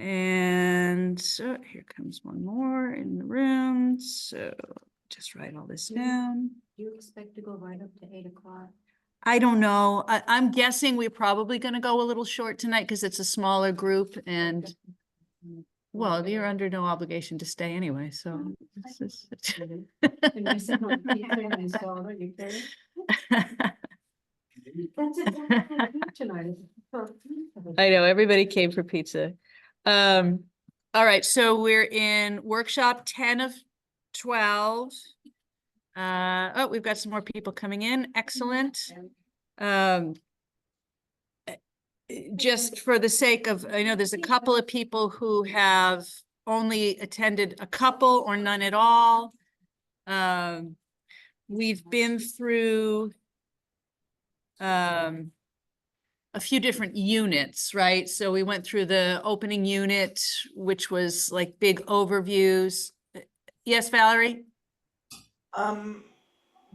And so here comes one more in the room. So just write all this down. Do you expect to go right up to 8 o'clock? I don't know. I'm guessing we're probably going to go a little short tonight because it's a smaller group and, well, you're under no obligation to stay anyway, so. This is- And I said, "Well, pizza and I saw it, you kidding?" That's exactly what I did tonight. I know, everybody came for pizza. All right, so we're in workshop 10 of 12. Oh, we've got some more people coming in. Excellent. Just for the sake of, I know there's a couple of people who have only attended a couple or none at all. We've been through a few different units, right? So we went through the opening unit, which was like big overviews. Yes, Valerie?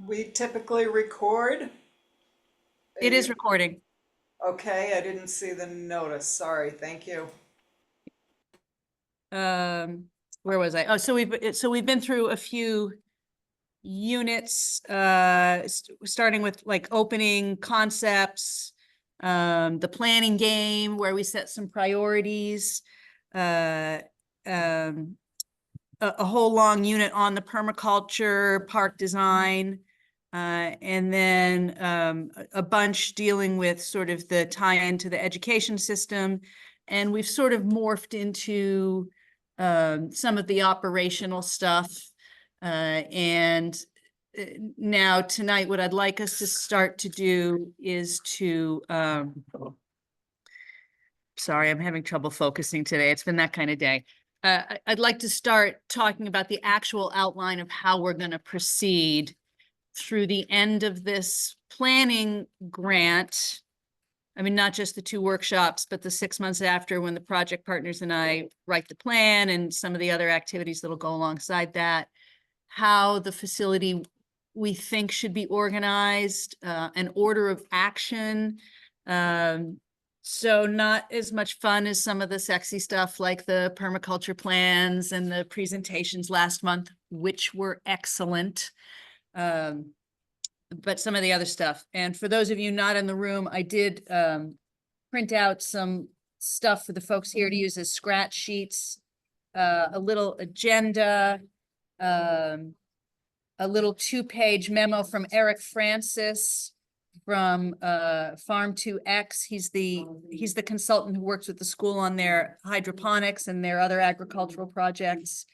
We typically record. It is recording. Okay, I didn't see the notice. Sorry, thank you. Where was I? Oh, so we've been through a few units, starting with like opening concepts, the planning game where we set some priorities, a whole long unit on the permaculture, park design, and then a bunch dealing with sort of the tie-in to the education system. And we've sort of morphed into some of the operational stuff. And now tonight, what I'd like us to start to do is to, sorry, I'm having trouble focusing today. It's been that kind of day. I'd like to start talking about the actual outline of how we're going to proceed through the end of this planning grant. I mean, not just the 2 workshops, but the 6 months after, when the project partners and I write the plan and some of the other activities that'll go alongside that, how the facility we think should be organized, an order of action. So not as much fun as some of the sexy stuff like the permaculture plans and the presentations last month, which were excellent. But some of the other stuff. And for those of you not in the room, I did print out some stuff for the folks here to use as scratch sheets, a little agenda, a little 2-page memo from Eric Francis from Farm 2X. He's the consultant who works with the school on their hydroponics and their other agricultural projects,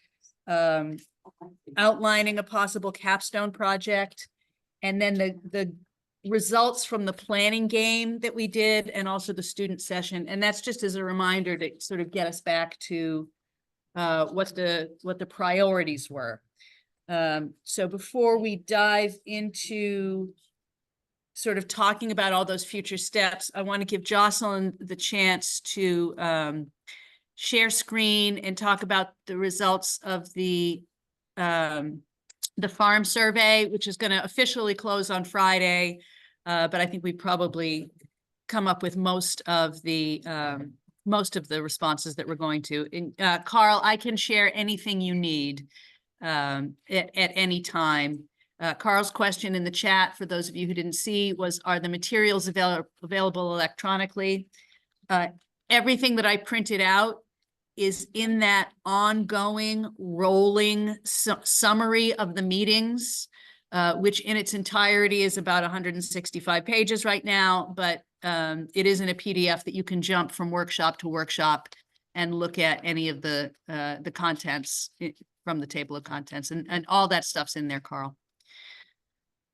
outlining a possible capstone project. And then the results from the planning game that we did, and also the student session. And that's just as a reminder to sort of get us back to what the priorities were. So before we dive into sort of talking about all those future steps, I want to give Jocelyn the chance to share screen and talk about the results of the farm survey, which is going to officially close on Friday. But I think we probably come up with most of the responses that we're going to. And, Carl, I can share anything you need at any time. Carl's question in the chat, for those of you who didn't see, was, are the materials available electronically? Everything that I printed out is in that ongoing rolling summary of the meetings, which in its entirety is about 165 pages right now, but it is in a PDF that you can jump from workshop to workshop and look at any of the contents from the table of contents, and all that stuff's in there, Carl.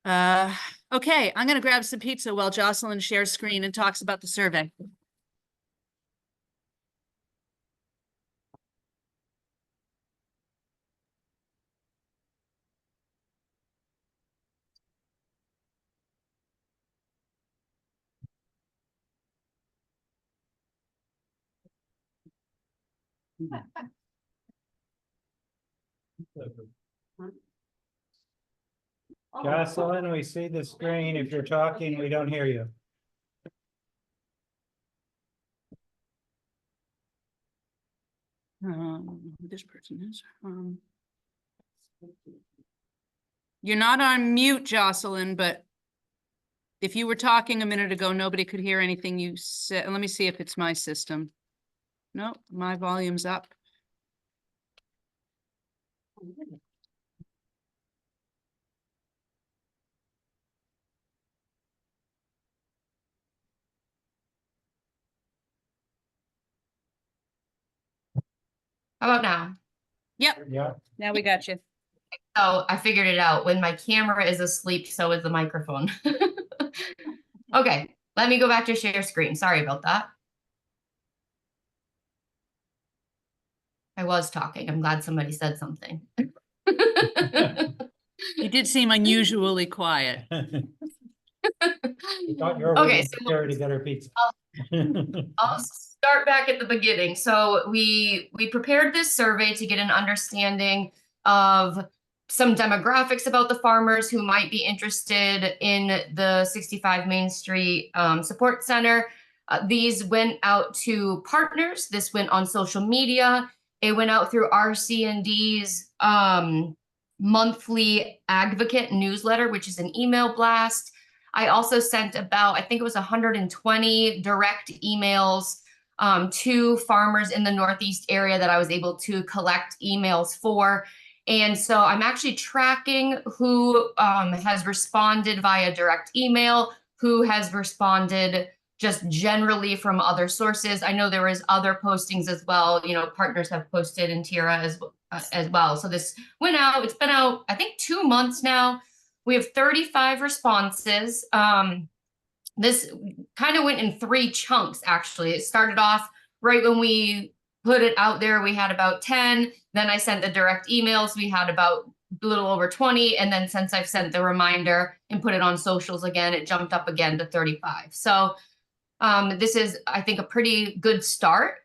Okay, I'm gonna grab some pizza while Jocelyn shares screen and talks about the survey. Jocelyn, we see the screen. If you're talking, we don't hear you. who this person is. You're not on mute, Jocelyn, but if you were talking a minute ago, nobody could hear anything you said. Let me see if it's my system. No, my volume's up. How about now? Yep, Yeah, now we got you. Oh, I figured it out. When my camera is asleep, so is the microphone. Okay, let me go back to share screen. Sorry about that. I was talking. I'm glad somebody said something. You did seem unusually quiet. thought you were Okay, waiting for Carrie to get her pizza. I'll start back at the beginning. So we prepared this survey to get an understanding of some demographics about the farmers who might be interested in the 65 Main Street Support Center. These went out to partners. This went on social media. It went out through RC&D's monthly advocate newsletter, which is an email blast. I also sent about, I think it was 120 direct emails to farmers in the Northeast area that I was able to collect emails for. And so I'm actually tracking who has responded via direct email, who has responded just generally from other sources. I know there was other postings as well. You know, partners have posted in Tira as well. So this went out. It's been out, I think, 2 months now. We have 35 responses. This kind of went in 3 chunks, actually. It started off right when we put it out there, we had about 10. Then I sent the direct emails. We had about a little over 20. And then since I've sent the reminder and put it on socials again, it jumped up again to 35. So this is, I think, a pretty good start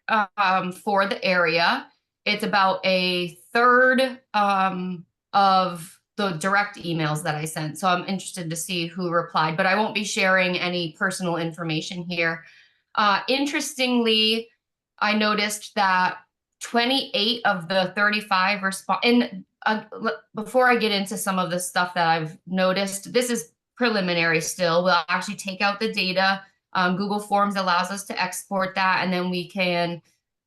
for the area. It's about a third of the direct emails that I sent. So I'm interested to see who replied, but I won't be sharing any personal information here. Interestingly, I noticed that 28 of the 35 and before I get into some of the stuff that I've noticed, this is preliminary still. We'll actually take out the data. Google Forms allows us to export that, and then we can,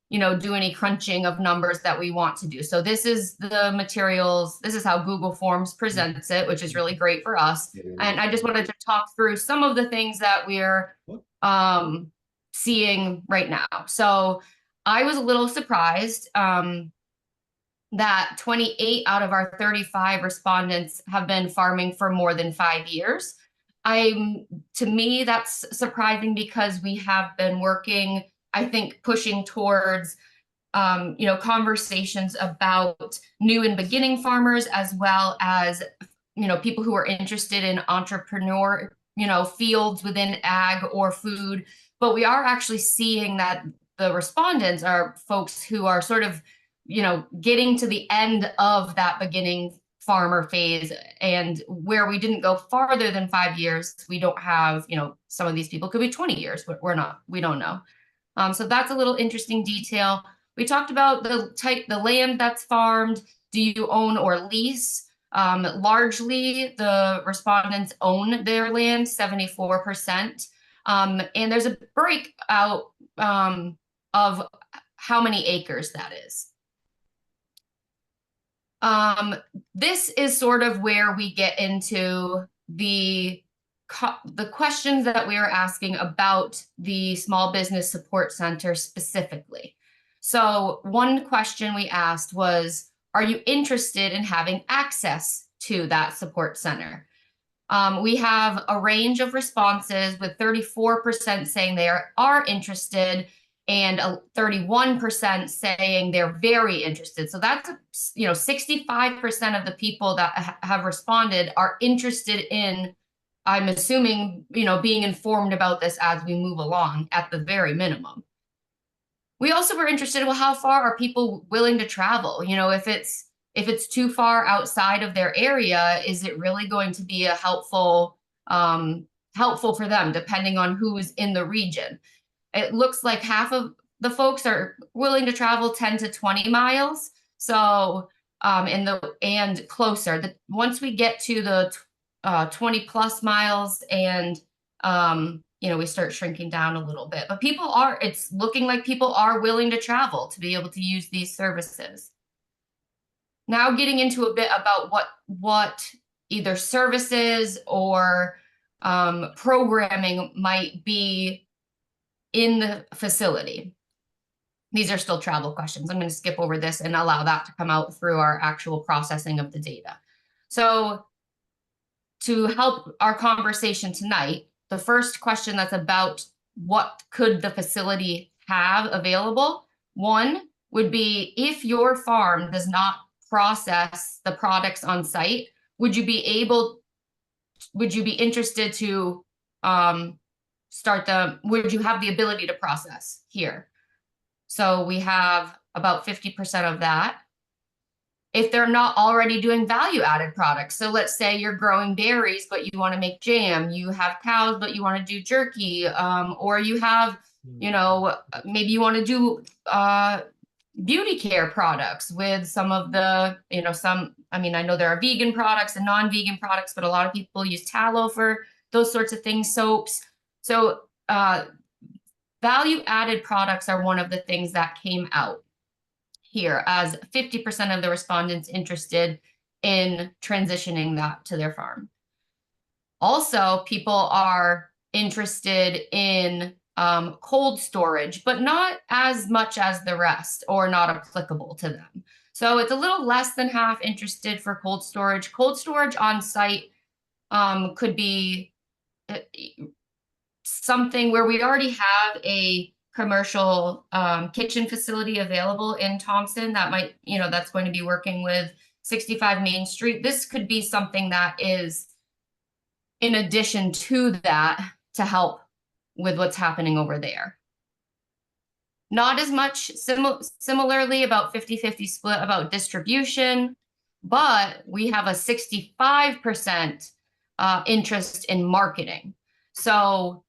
you know, do any crunching of numbers that we want to do. So this is the materials. This is how Google Forms presents it, which is really great for us. And I just wanted to talk through some of the things that we're seeing right now. So I was a little surprised that 28 out of our 35 respondents have been farming for more than 5 years. To me, that's surprising because we have been working, I think, pushing towards, you know, conversations about new and beginning farmers, as well as, you know, people who are interested in entrepreneur, you know, fields within ag or food. But we are actually seeing that the respondents are folks who are sort of, you know, getting to the end of that beginning farmer phase, and where we didn't go farther than 5 years, we don't have, you know, some of these people could be 20 years. We don't know. So that's a little interesting detail. We talked about the land that's farmed. Do you own or lease? Largely, the respondents own their land, 74%. And there's a breakout of how many acres that is. This is sort of where we get into the questions that we are asking about the Small Business Support Center specifically. So one question we asked was, are you interested in having access to that support center? We have a range of responses, with 34% saying they are interested, and 31% saying they're very interested. So that's, you know, 65% of the people that have responded are interested in, I'm assuming, you know, being informed about this as we move along at the very minimum. We also were interested in, well, how far are people willing to travel? You know, if it's too far outside of their area, is it really going to be a helpful for them, depending on who's in the region? It looks like half of the folks are willing to travel 10 to 20 miles. So, and closer, once we get to the 20 plus miles and, we start shrinking down a little bit, but it's looking like people are willing to travel to be able to use these services. Now getting into a bit about what either services or programming might be in the facility. These are still travel questions. I'm going to skip over this and allow that to come out through our actual processing of the data. So to help our conversation tonight, the first question that's about what could the facility have available, one would be if your farm does not process the products on site, would you be interested to would you have the ability to process here? So we have about 50% of that. If they're not already doing value-added products, so let's say you're growing berries, but you want to make jam, you have cows, but you want to do jerky, or you have, maybe you want to do beauty care products with some of the, I know there are vegan products and non-vegan products, but a lot of people use tallow for those sorts of things, soaps. So value-added products are one of the things that came out here as 50% of the respondents interested in transitioning that to their farm. Also, people are interested in cold storage, but not as much as the rest or not applicable to them. So it's a little less than half interested for cold storage. Cold storage on site could be something where we already have a commercial kitchen facility available in Thompson that might, that's going to be working with 65 Main Street. This could be something that is in addition to that to help with what's happening over there. Not as much similarly about 50-50 split about distribution, but we have a 65% interest in marketing. So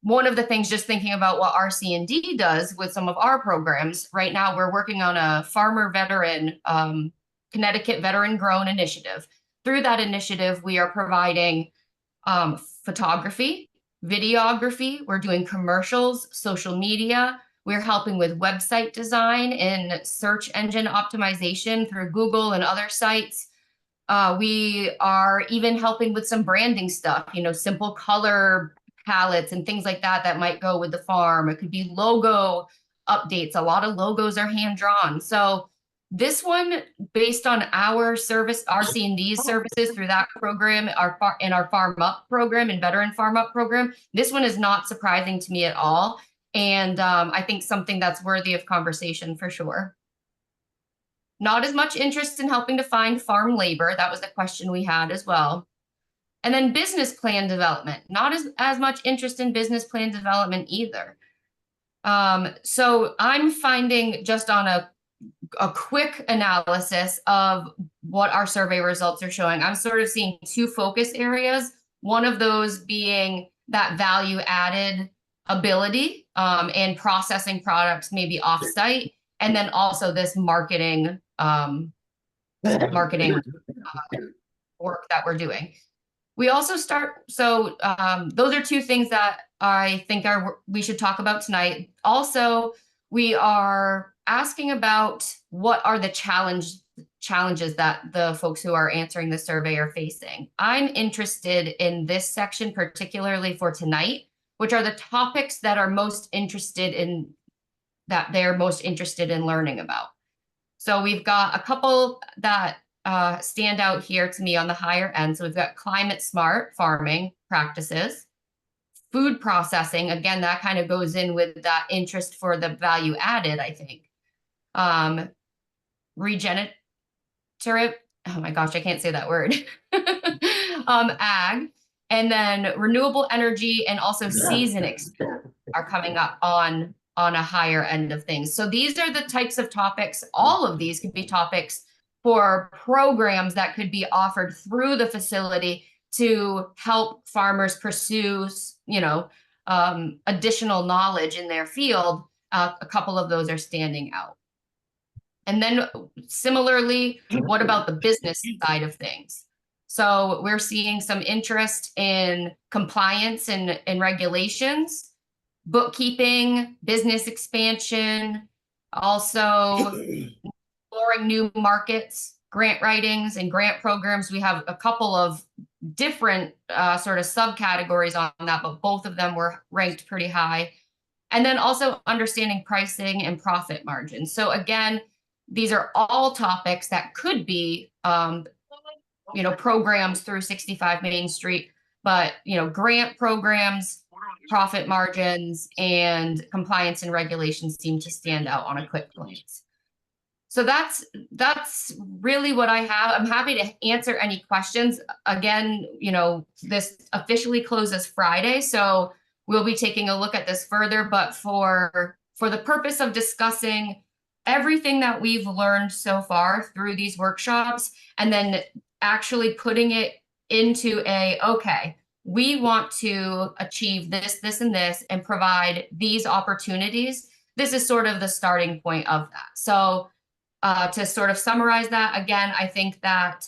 one of the things, just thinking about what RC&D does with some of our programs, right now we're working on a farmer veteran, Connecticut Veteran Grown Initiative. Through that initiative, we are providing photography, videography, we're doing commercials, social media, we're helping with website design and search engine optimization through Google and other sites. We are even helping with some branding stuff, simple color palettes and things like that might go with the farm. It could be logo updates. A lot of logos are hand drawn. So this one, based on our service, RC&D's services through that program, our Farm Up program and Veteran Farm Up program, this one is not surprising to me at all. And I think something that's worthy of conversation for sure. Not as much interest in helping to find farm labor. That was the question we had as well. And then business plan development, not as much interest in business plan development either. So I'm finding, just on a quick analysis of what our survey results are showing, I'm sort of seeing two focus areas. One of those being that value added ability and processing products maybe offsite, and then also this marketing work that we're doing. We also those are two things that I think we should talk about tonight. Also, we are asking about what are the challenges that the folks who are answering the survey are facing. I'm interested in this section, particularly for tonight, which are the topics that they're most interested in learning about. So we've got a couple that stand out here to me on the higher end. So we've got climate smart farming practices, food processing. Again, that kind of goes in with that interest for the value added, I think. Regenerative, oh my gosh, I can't say that word. Ag, and then renewable energy and also seasoning are coming up on a higher end of things. So these are the types of topics. All of these could be topics for programs that could be offered through the facility to help farmers pursue, additional knowledge in their field, a couple of those are standing out. And then similarly, what about the business side of things? So we're seeing some interest in compliance and regulations, bookkeeping, business expansion, also exploring new markets, grant writings and grant programs. We have a couple of different sort of subcategories on that, but both of them were ranked pretty high. And then also understanding pricing and profit margins. So again, these are all topics that could be, programs through 65 Main Street, but, grant programs, profit margins, and compliance and regulations seem to stand out on a quick glance. So that's really what I have. I'm happy to answer any questions. Again, this officially closes Friday, so we'll be taking a look at this further, but for the purpose of discussing everything that we've learned so far through these workshops, and then actually putting it into okay, we want to achieve this, this, and this, and provide these opportunities. This is sort of the starting point of that. So to sort of summarize that, again, I think that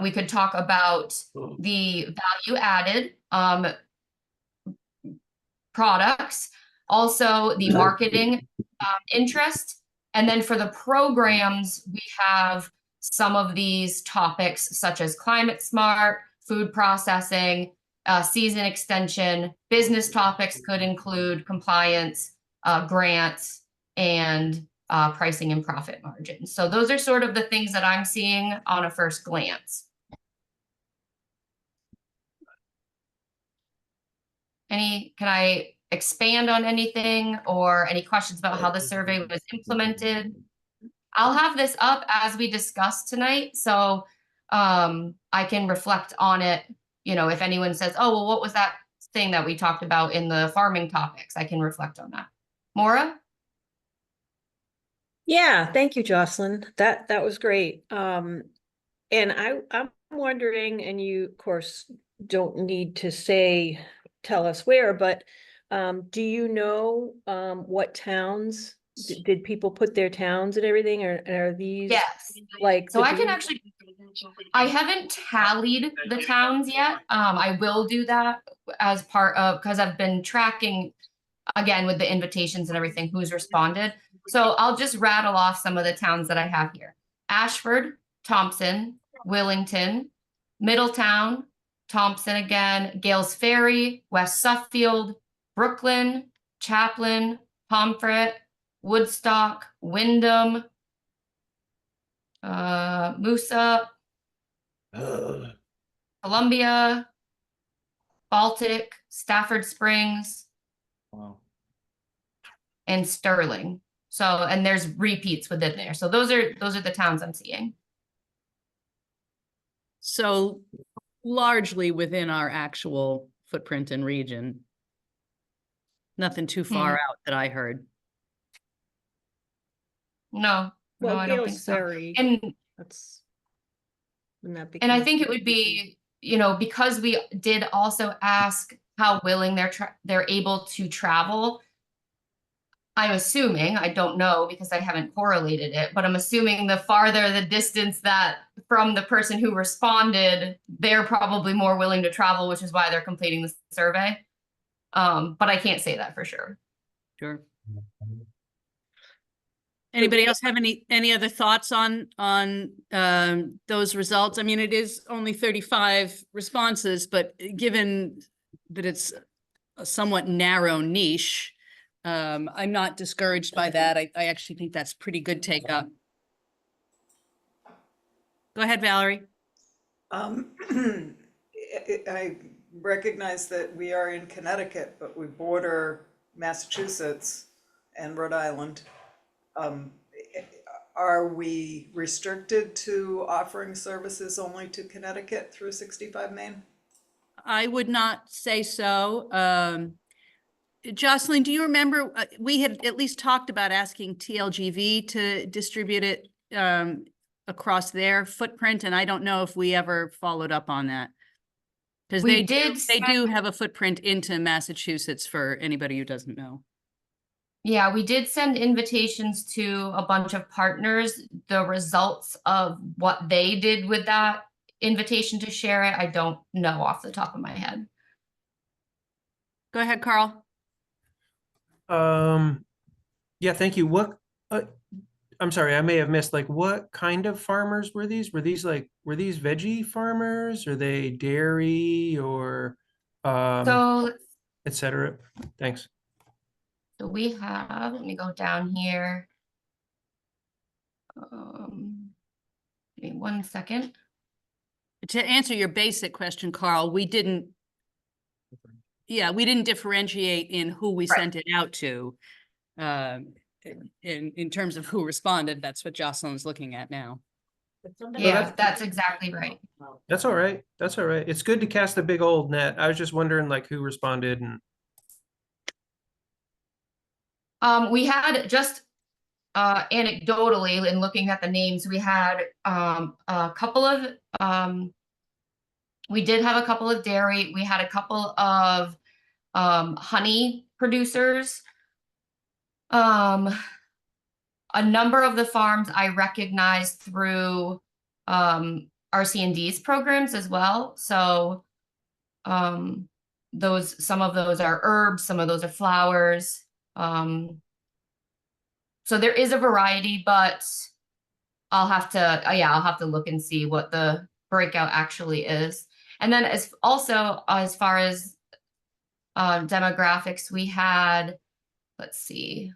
we could talk about the value added products, also the marketing interest. And then for the programs, we have some of these topics such as climate smart, food processing, season extension. Business topics could include compliance, grants, and pricing and profit margins. So those are sort of the things that I'm seeing on a first glance. Can I expand on anything or any questions about how the survey was implemented? I'll have this up as we discussed tonight, so I can reflect on it. If anyone says, oh, well, what was that thing that we talked about in the farming topics? I can reflect on that. Maura? Yeah, thank you, Jocelyn. That was great. And I'm wondering, and you of course don't need to tell us where, but do you know what towns did people put their towns and everything, or are these? Yes. Like, so I can actually, I haven't tallied the towns yet. I will do that as part of, because I've been tracking again with the invitations and everything who's responded. So I'll just rattle off some of the towns that I have here: Ashford, Thompson, Willington, Middletown, Thompson again, Gales Ferry, West Suffield, Brooklyn, Chaplin, Pomfret, Woodstock, Wyndham, Moosup, Columbia, Baltic, Stafford Springs, Wow. and Sterling. So, and there's repeats within there. So those are the towns I'm seeing. So largely within our actual footprint and region. Nothing too far out that I heard. No, well, I don't think Gales so. Ferry, And wouldn't that be? I think it would be, because we did also ask how willing they're able to travel. I'm assuming, I don't know because I haven't correlated it, but I'm assuming the farther the distance that from the person who responded, they're probably more willing to travel, which is why they're completing the survey. But I can't say that for sure. Sure. Anybody else have any other thoughts on those results? I mean, it is only 35 responses, but given that it's a somewhat narrow niche, I'm not discouraged by that. I actually think that's pretty good take up. Go ahead, Valerie. I recognize that we are in Connecticut, but we border Massachusetts and Rhode Island. Are we restricted to offering services only to Connecticut through 65 Main? I would not say so. Jocelyn, do you remember, we had at least talked about asking TLGV to distribute it across their footprint, and I don't know if we ever followed up on that. Because We they did they send- do have a footprint into Massachusetts for anybody who doesn't know. Yeah, we did send invitations to a bunch of partners. The results of what they did with that invitation to share it, I don't know off the top of my head. Go ahead, Carl. Yeah, thank you. I'm sorry, I may have missed, like, what kind of farmers were these? Were these veggie farmers? Are they dairy or, So et cetera? Thanks. we have, let me go down here. Give me 1 second. To answer your basic question, Carl, we didn't differentiate in who we Right. sent it out to. In terms of who responded, that's what Jocelyn's looking at now. Yeah, that's exactly right. That's all right. That's all right. It's good to cast a big old net. I was just wondering, like, who responded and, We had just anecdotally in looking at the names, we had a couple of we did have a couple of dairy, we had a couple of honey producers. A number of the farms I recognized through RC&D's programs as well. So some of those are herbs, some of those are flowers. So there is a variety, but I'll have to look and see what the breakout actually is. And then as far as demographics, we had, let's see,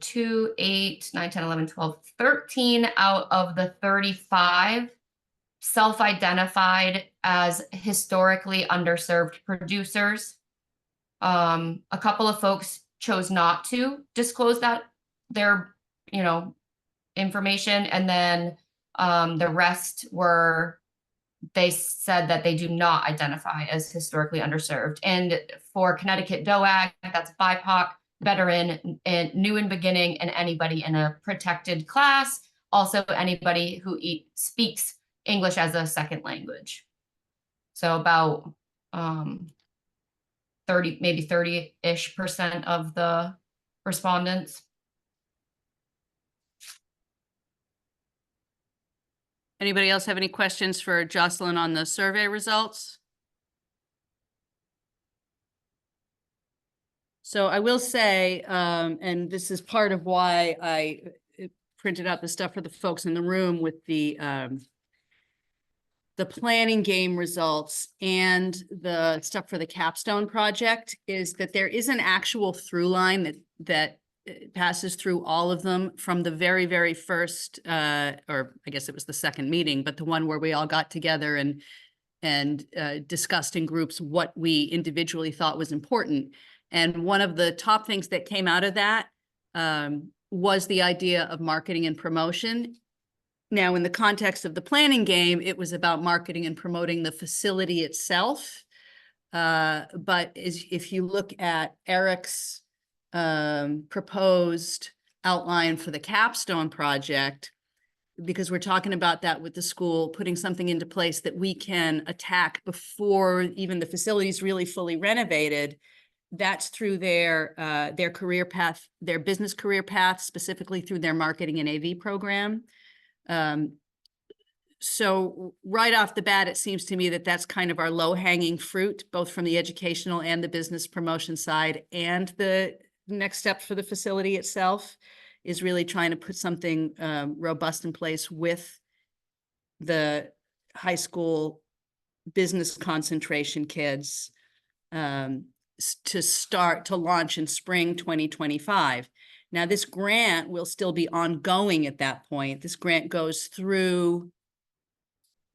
2, 8, 9, 10, 11, 12, 13 out of the 35 self-identified as historically underserved producers. A couple of folks chose not to disclose their information, and then the rest they said that they do not identify as historically underserved. And for Connecticut DOAG, that's BIPOC, veteran, and new in beginning, and anybody in a protected class. Also anybody who speaks English as a second language. So about 30-ish% of the respondents. Anybody else have any questions for Jocelyn on the survey results? So I will say, and this is part of why I printed out the stuff for the folks in the room with the planning game results and the stuff for the capstone project, is that there is an actual through line that passes through all of them from the very, very first, or I guess it was the second meeting, but the one where we all got together and discussed in groups what we individually thought was important. And one of the top things that came out of that was the idea of marketing and promotion. Now, in the context of the planning game, it was about marketing and promoting the facility itself. But if you look at Eric's proposed outline for the capstone project, because we're talking about that with the school, putting something into place that we can attack before even the facility is really fully renovated, that's through their career path, their business career path, specifically through their marketing and AV program. So right off the bat, it seems to me that that's kind of our low-hanging fruit, both from the educational and the business promotion side. And the next step for the facility itself is really trying to put something robust in place with the high school business concentration kids to launch in spring 2025. Now, this grant will still be ongoing at that point. This grant goes through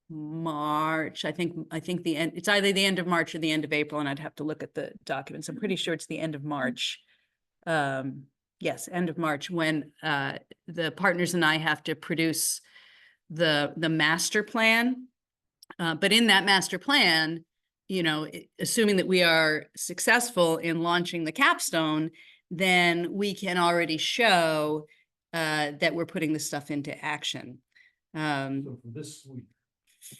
March. I think the end, it's either the end of March or the end of April, and I'd have to look at the documents. I'm pretty sure it's the end of March. Yes, end of March, when the partners and I have to produce the master plan. But in that master plan, assuming that we are successful in launching the capstone, then we can already show that we're putting this stuff into action. Um, This week.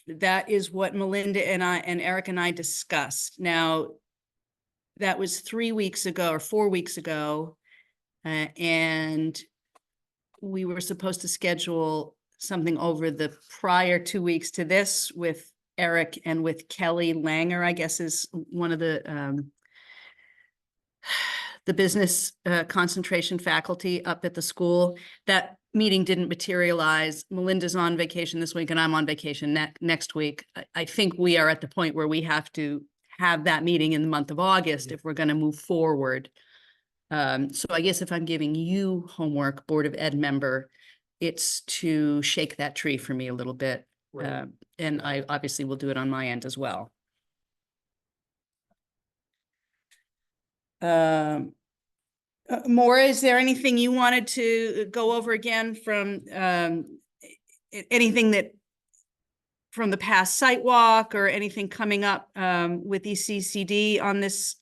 that is what Melinda and Eric and I discussed. Now, that was 3 weeks ago or 4 weeks ago. And we were supposed to schedule something over the prior 2 weeks to this with Eric and with Kelly Langer, I guess is one of the business concentration faculty up at the school. That meeting didn't materialize. Melinda's on vacation this week and I'm on vacation next week. I think we are at the point where we have to have that meeting in the month of August if we're going to move forward. So I guess if I'm giving you homework, Board of Ed member, it's to shake that tree for me a little bit. Right. And I obviously will do it on my end as well. Maura, is there anything you wanted to go over again from anything that from the past site walk or anything coming up with ECCD on this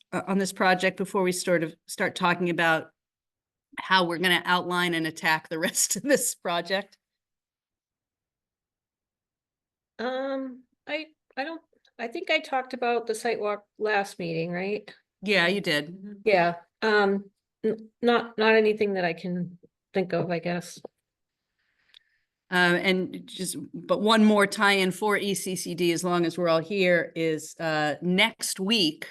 project before we start talking about how we're going to outline and attack the rest of this project? I think I talked about the site walk last meeting, right? Yeah, you did. Yeah, not anything that I can think of, I guess. But one more tie-in for ECCD, as long as we're all here, is next week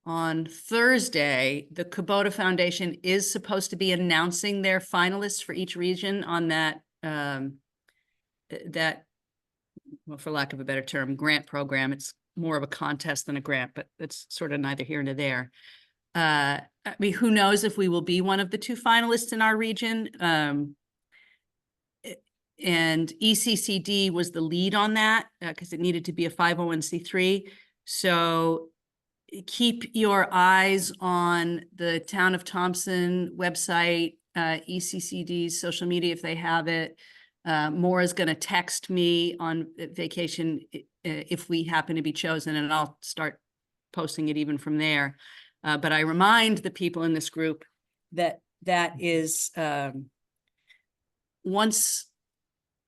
on Thursday, the Kubota Foundation is supposed to be announcing their finalists for each region on that, well, for lack of a better term, grant program. It's more of a contest than a grant, but it's sort of neither here nor there. I mean, who knows if we will be one of the 2 finalists in our region. And ECCD was the lead on that because it needed to be a 501c3. So keep your eyes on the Town of Thompson website, ECCD's social media if they have it. Maura's going to text me on vacation if we happen to be chosen, and I'll start posting it even from there. But I remind the people in this group that is once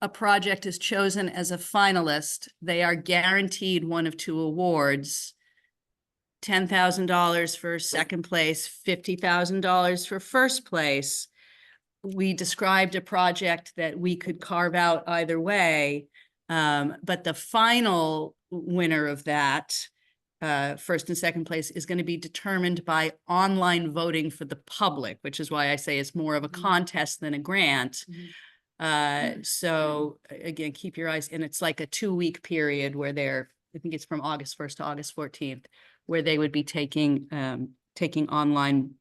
a project is chosen as a finalist, they are guaranteed one of 2 awards: $10,000 for second place, $50,000 for first place. We described a project that we could carve out either way, but the final winner of that, first and second place, is going to be determined by online voting for the public, which is why I say it's more of a contest than a grant. So again, keep your eyes, and it's like a 2-week period where I think it's from August 1st to August 14th, where they would be taking online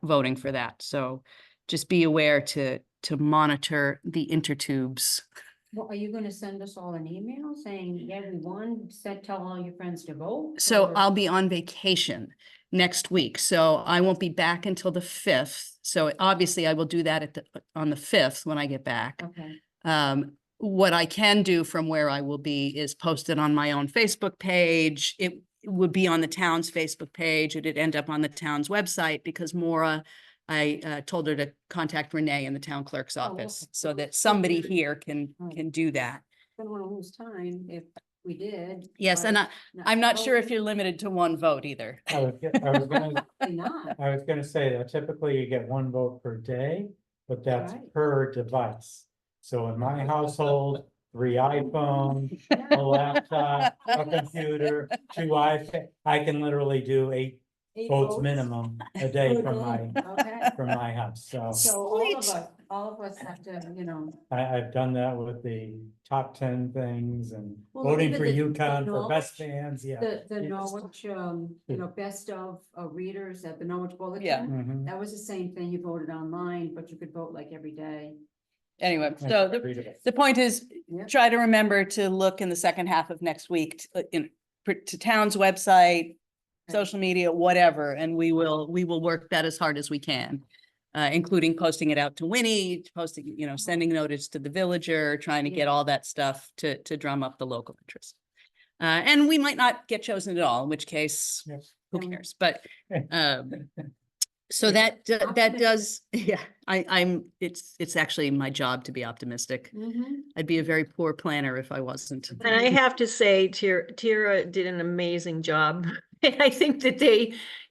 voting for that. So just be aware to monitor the intertubes. Well, are you gonna send us all an email saying, yeah, we won, tell all your friends to vote? So or- I'll be on vacation next week, so I won't be back until the 5th. So obviously I will do that on the 5th when I get back. Okay, What I can do from where I will be is post it on my own Facebook page. It would be on the town's Facebook page. It'd end up on the town's website because Maura, I told her to contact Renee in the town clerk's office okay. so that somebody here can do that. don't wanna lose time if we did. Yes, but and I'm not sure if voting. you're limited to 1 vote either. I was gonna, Probably not. I was gonna say that typically you get 1 vote per day, but that's Right. per device. So in my household, 3 iPhones, a laptop, a computer, 2 iPads. I can literally do 8 8 votes votes. minimum a day from Okay, my house. So so all of us have to, I've done that with the top 10 things and Well, voting even for the UConn for best Norwich- fans, yeah. the Yes. Norwich, best of readers at the Norwich Bulletin. Yeah. Mhm. That was the same thing, you voted online, but you could vote like every day. Anyway, I so read it. the point is, Yep. try to remember to look in the second half of next week to town's website, social media, whatever, and we will work that as hard as we can. Including posting it out to Winnie, posting, sending notice to the villager, trying to get Yeah. all that stuff to drum up the local interest. And we might not get chosen at all, in which case, Yes. who Then- cares? But So It's that does, yeah, it's actually my job to be optimistic. Mhm. I'd be a very poor planner if I wasn't. And I have to say, Tira did an amazing job. And I think that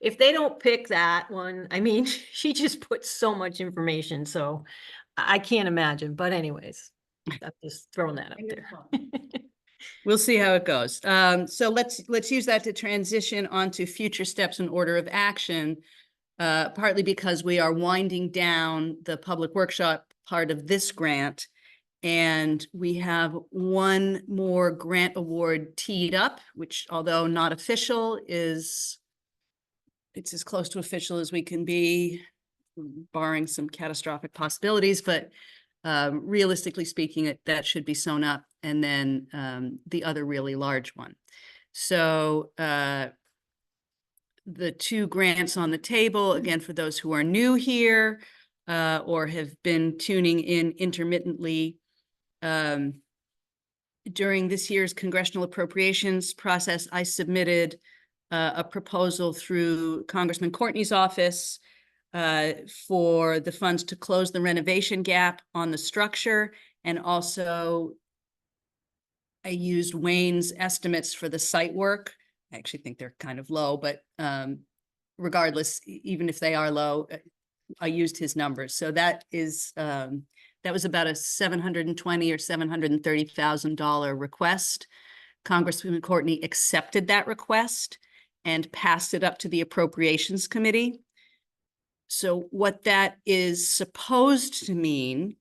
if they don't pick that one, I mean, she just put so much information, so I can't imagine, but anyways, I'm just throwing that up there. We'll see how it goes. So let's use that to transition onto future steps in order of action. Partly because we are winding down the public workshop part of this grant. And we have one more grant award teed up, which although not official it's as close to official as we can be, barring some catastrophic possibilities, but realistically speaking, that should be sewn up. And then the other really large one. So the two grants on the table, again, for those who are new here or have been tuning in intermittently, during this year's congressional appropriations process, I submitted a proposal through Congressman Courtney's office for the funds to close the renovation gap on the structure. And also I used Wayne's estimates for the site work. I actually think they're kind of low, but regardless, even if they are low, I used his numbers. So that is that was about a $720,000 or $730,000 request. Congressman Courtney accepted that request and passed it up to the Appropriations Committee. So what that is supposed to mean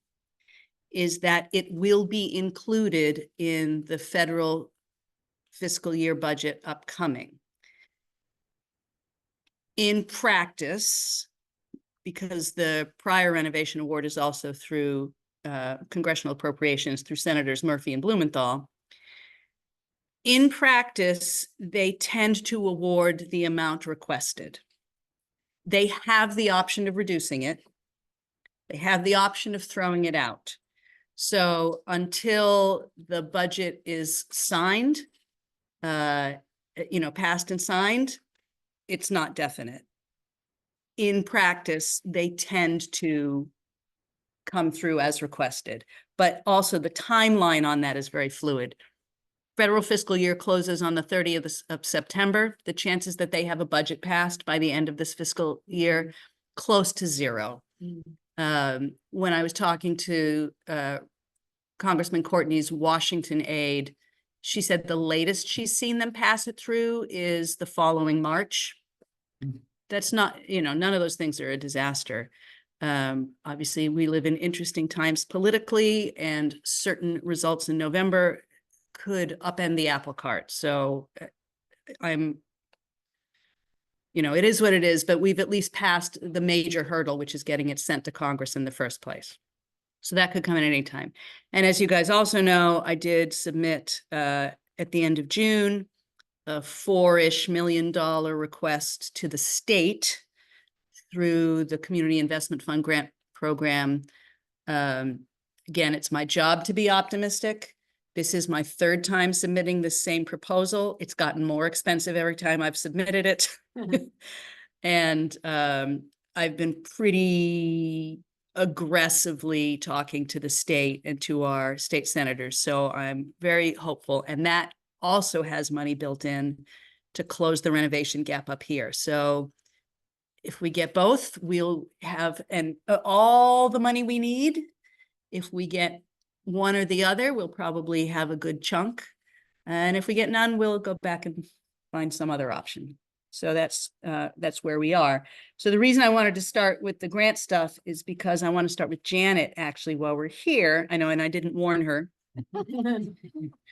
is that it will be included in the federal fiscal year budget upcoming. In practice, because the prior renovation award is also through congressional appropriations through Senators Murphy and Blumenthal, in practice, they tend to award the amount requested. They have the option of reducing it. They have the option of throwing it out. So until the budget is signed, passed and signed, it's not definite. In practice, they tend to come through as requested, but also the timeline on that is very fluid. Federal fiscal year closes on the 30th of September. The chances that they have a budget passed by the end of this fiscal year, close to zero. When I was talking to Congressman Courtney's Washington aide, she said the latest she's seen them pass it through is the following March. That's not, none of those things are a disaster. Obviously, we live in interesting times politically, and certain results in November could upend the apple cart. So it is what it is, but we've at least passed the major hurdle, which is getting it sent to Congress in the first place. So that could come at any time. And as you guys also know, I did submit at the end of June a $4-ish million request to the state through the Community Investment Fund grant program. Again, it's my job to be optimistic. This is my third time submitting the same proposal. It's gotten more expensive every time I've submitted it. And I've been pretty aggressively talking to the state and to our state senators. So I'm very hopeful. And that also has money built in to close the renovation gap up here. So if we get both, we'll have all the money we need. If we get one or the other, we'll probably have a good chunk. And if we get none, we'll go back and find some other option. So that's where we are. So the reason I wanted to start with the grant stuff is because I want to start with Janet actually while we're here. I know, and I didn't warn her.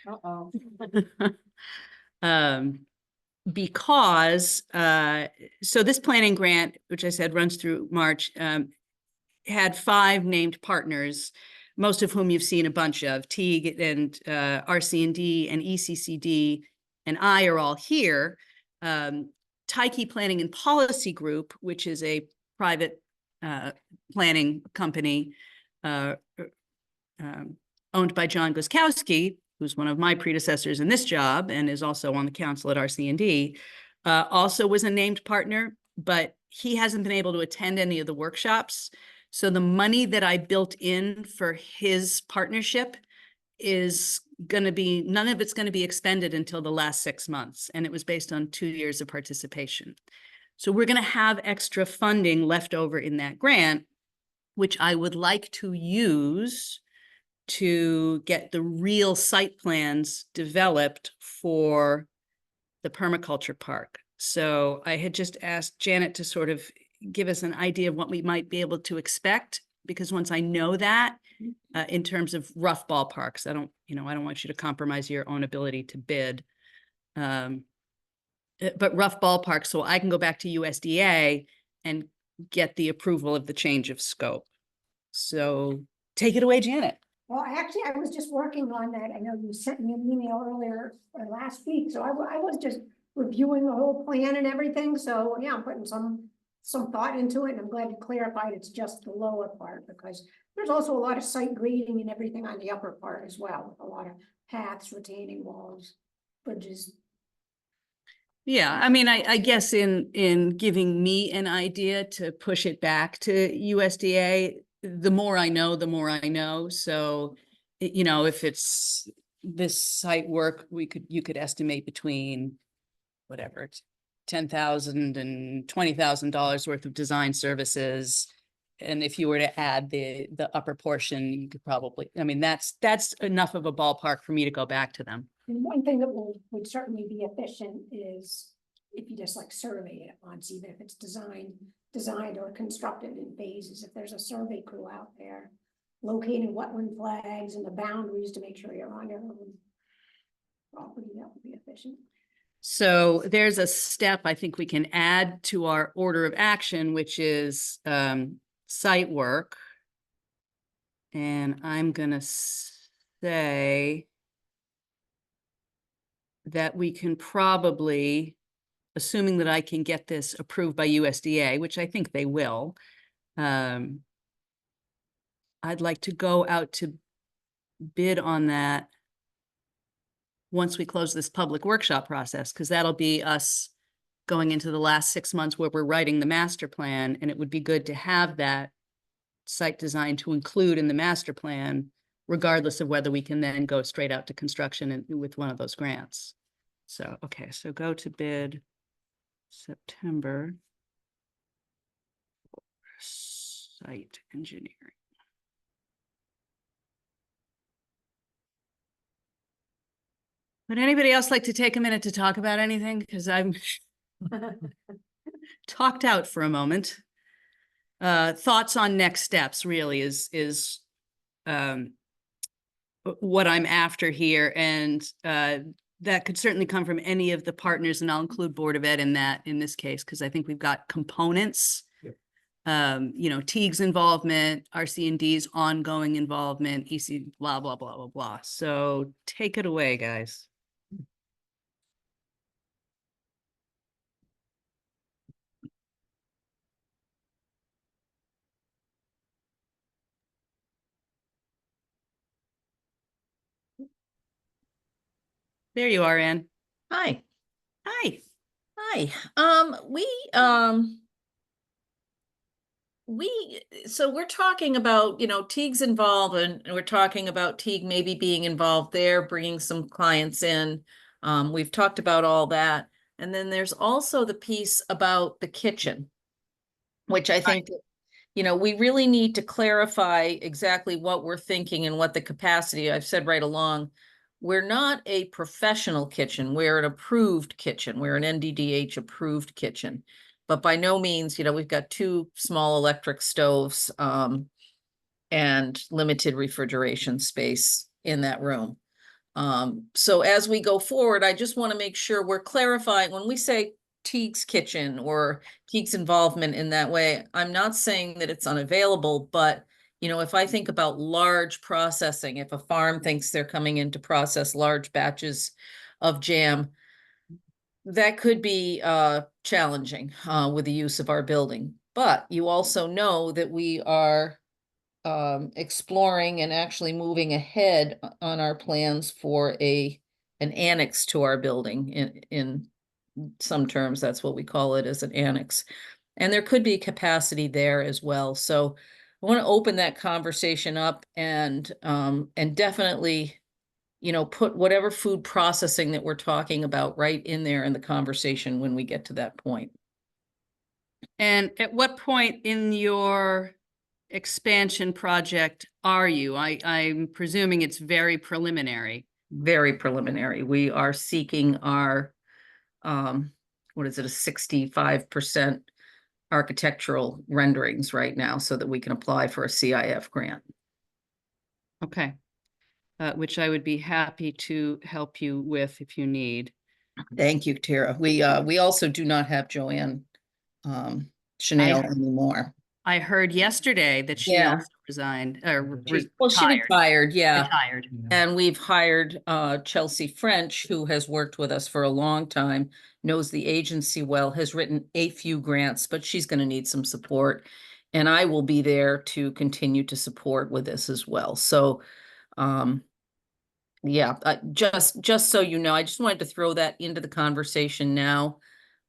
Uh-oh. Because so this planning grant, which I said runs through March, had 5 named partners, most of whom you've seen a bunch of. Teague and RC&D and ECCD and I are all here. Tyche Planning and Policy Group, which is a private planning company owned by John Guskowski, who's one of my predecessors in this job and is also on the council at RC&D, also was a named partner, but he hasn't been able to attend any of the workshops. So the money that I built in for his partnership is going to be, none of it's going to be expended until the last 6 months. And it was based on 2 years of participation. So we're going to have extra funding left over in that grant, which I would like to use to get the real site plans developed for the permaculture park. So I had just asked Janet to sort of give us an idea of what we might be able to expect, because once I know that, in terms of rough ballparks, I don't want you to compromise your own ability to bid. But rough ballpark, so I can go back to USDA and get the approval of the change of scope. So take it away, Janet. Well, actually, I was just working on that. I know you sent me an email earlier last week, so I was just reviewing the whole plan and everything. So yeah, I'm putting some thought into it, and I'm glad you clarified it's just the lower part, because there's also a lot of site grading and everything on the upper part as well. A lot of paths, retaining walls, bridges. Yeah, I mean, I guess in giving me an idea to push it back to USDA, the more I know, the more I know. So, if it's this site work, you could estimate between whatever, it's $10,000 and $20,000 worth of design services. And if you were to add the upper portion, you could probably, I mean, that's enough of a ballpark for me to go back to them. And one thing that would certainly be efficient is if you just like survey it once, even if it's designed or constructed in phases. If there's a survey crew out there locating wetland flags and the boundaries to make sure you're on your own property, that would be efficient. So there's a step I think we can add to our order of action, which is site work. And I'm gonna say that we can probably, assuming that I can get this approved by USDA, which I think they will, I'd like to go out to bid on that once we close this public workshop process, because that'll be us going into the last 6 months where we're writing the master plan, and it would be good to have that site design to include in the master plan, regardless of whether we can then go straight out to construction with one of those grants. So, okay, so go to bid September site engineering. Would anybody else like to take a minute to talk about anything? Because I'm talked out for a moment. Thoughts on next steps really is what I'm after here. And that could certainly come from any of the partners, and I'll include Board of Ed in that in this case, because I think we've got components. Teague's involvement, RC&D's ongoing involvement, EC, blah, blah, blah, blah, blah. So take it away, guys. There you are, Ann. Hi, Hi. hi. So we're talking about, Teague's involved, and we're talking about Teague maybe being involved there, bringing some clients in. We've talked about all that. And then there's also the piece about the kitchen, which I think, we really need to clarify exactly what we're thinking and what the capacity. I've said right along, we're not a professional kitchen. We're an approved kitchen. We're an NDDH approved kitchen. But by no means, we've got 2 small electric stoves and limited refrigeration space in that room. So as we go forward, I just want to make sure we're clarifying when we say Teague's kitchen or Teague's involvement in that way. I'm not saying that it's unavailable, but if I think about large processing, if a farm thinks they're coming in to process large batches of jam, that could be challenging with the use of our building. But you also know that we are exploring and actually moving ahead on our plans for an annex to our building. In some terms, that's what we call it, as an annex. And there could be capacity there as well. So I want to open that conversation up and definitely, you know, put whatever food processing that we're talking about right in there in the conversation when we get to that point. And at what point in your expansion project are you? I'm presuming it's very preliminary. Very preliminary. We are seeking our, what is it, a 65% architectural renderings right now so that we can apply for a CIF grant. Okay. Which I would be happy to help you with if you need. Thank you, Tara. We also do not have Joanne Chanel anymore. I heard yesterday that she Yeah. also resigned or Well, she retired, yeah. retired. And we've hired Chelsea French, who has worked with us for a long time, knows the agency well, has written a few grants, but she's going to need some support. And I will be there to continue to support with this as well. So, yeah, just so you know, I just wanted to throw that into the conversation now.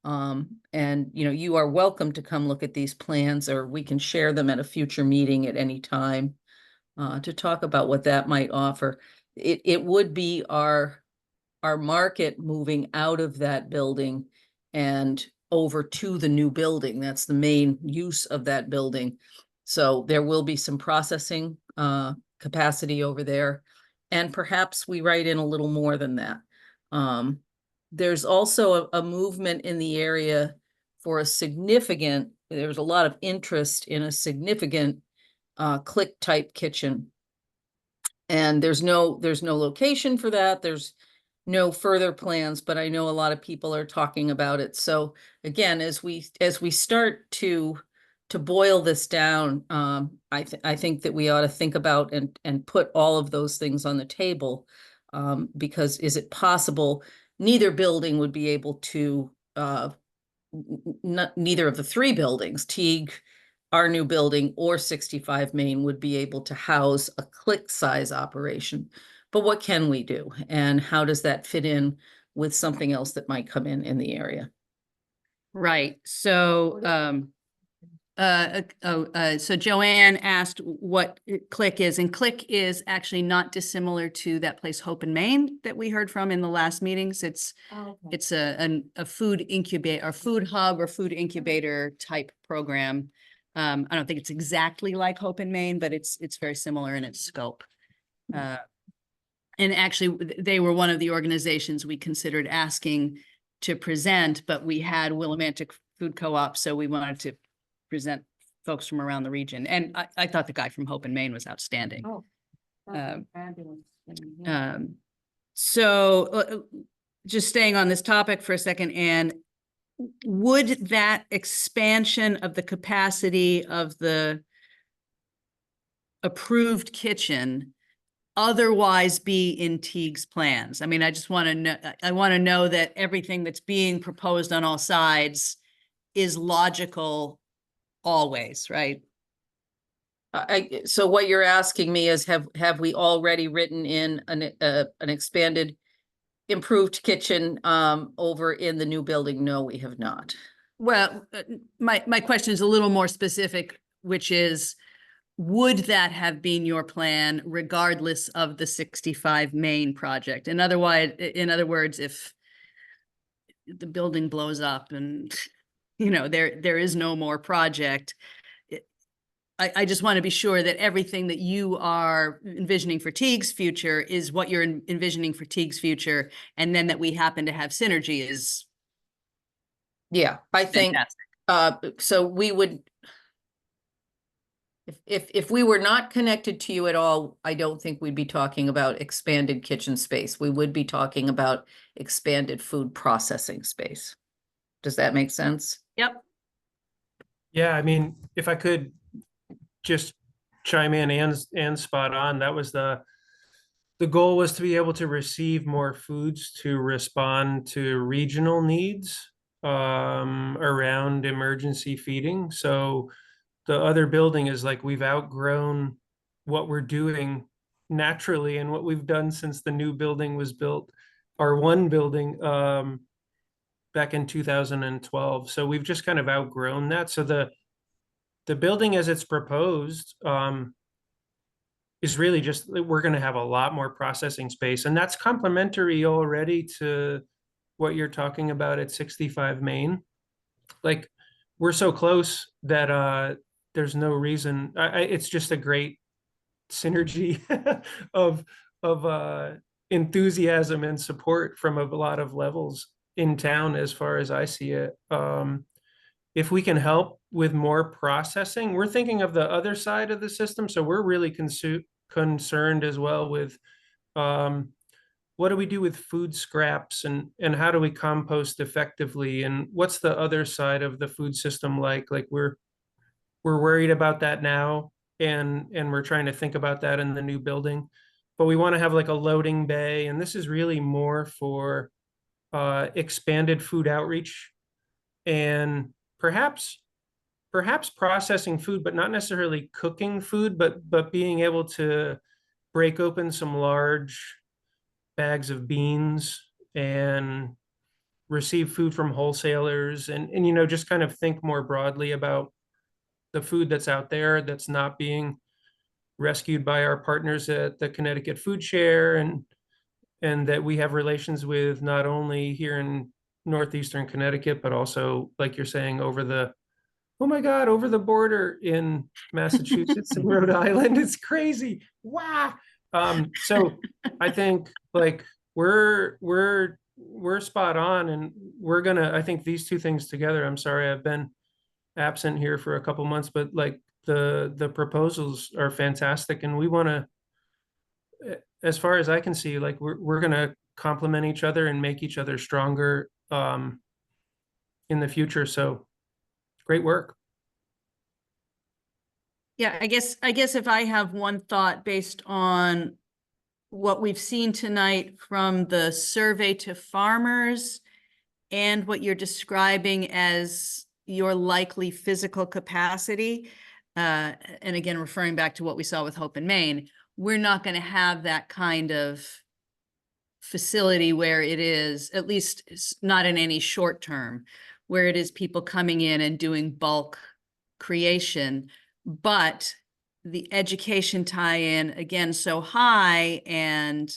And you know, you are welcome to come look at these plans, or we can share them at a future meeting at any time to talk about what that might offer. It would be our market moving out of that building and over to the new building. That's the main use of that building. So there will be some processing capacity over there. And perhaps we write in a little more than that. There's also a movement in the area for there's a lot of interest in a significant click type kitchen. And there's no location for that. There's no further plans, but I know a lot of people are talking about it. So again, as we start to boil this down, I think that we ought to think about and put all of those things on the table, because is it possible neither building would be able to neither of the three buildings, Teague, our new building, or 65 Main would be able to house a click size operation. But what can we do? And how does that fit in with something else that might come in the area? Right. So, so Joanne asked what Click is, and Click is actually not dissimilar to that place Hope in Maine that we heard from in the last meetings. It's a food incubator, or food hub, or food incubator type program. I don't think it's exactly like Hope in Maine, but it's very similar in its scope. And actually, they were one of the organizations we considered asking to present, but we had Willimantic Food Co-op, so we wanted to present folks from around the region. And I thought the guy from Hope in Maine was outstanding. Oh, Um, fabulous. Yeah. So just staying on this topic for a second, Anne, would that expansion of the capacity of the approved kitchen otherwise be in Teague's plans? I mean, I just want to know, I want to know that everything that's being proposed on all sides is logical always, right? So what you're asking me is, have we already written in an expanded, improved kitchen over in the new building? No, we have not. Well, my question is a little more specific, which is, would that have been your plan regardless of the 65 Main project? In other words, if the building blows up and, you know, there is no more project, I just want to be sure that everything that you are envisioning for Teague's future is what you're envisioning for Teague's future, and then that we happen to have synergy is Yeah, I think, fantastic. so we would, if we were not connected to you at all, I don't think we'd be talking about expanded kitchen space. We would be talking about expanded food processing space. Does that make sense? Yep. Yeah, I mean, if I could just chime in and spot on, that was the goal, was to be able to receive more foods to respond to regional needs around emergency feeding. So the other building is like, we've outgrown what we're doing naturally and what we've done since the new building was built. Our one building, back in 2012. So we've just kind of outgrown that. So the building as it's proposed is really just, we're going to have a lot more processing space, and that's complementary already to what you're talking about at 65 Main. Like, we're so close that there's no reason. It's just a great synergy of enthusiasm and support from a lot of levels in town, as far as I see it. If we can help with more processing, we're thinking of the other side of the system. So we're really concerned as well with what do we do with food scraps, and how do we compost effectively, and what's the other side of the food system like? Like, we're worried about that now, and we're trying to think about that in the new building. But we want to have like a loading bay, and this is really more for expanded food outreach, and perhaps processing food, but not necessarily cooking food, but being able to break open some large bags of beans and receive food from wholesalers, and you know, just kind of think more broadly about the food that's out there that's not being rescued by our partners at the Connecticut Food Share, and that we have relations with not only here in northeastern Connecticut, but also, like you're saying, over the border in Massachusetts and Rhode Island. It's crazy. Wow. So I think like we're spot on, and I think these two things together, I'm sorry, I've been absent here for a couple months, but like the proposals are fantastic, and we want to, as far as I can see, like we're going to complement each other and make each other stronger in the future. So great work. Yeah, I guess if I have one thought based on what we've seen tonight from the survey to farmers and what you're describing as your likely physical capacity, and again, referring back to what we saw with Hope in Maine, we're not going to have that kind of facility where it is, at least not in any short term, where it is people coming in and doing bulk creation. But the education tie-in, again, so high, and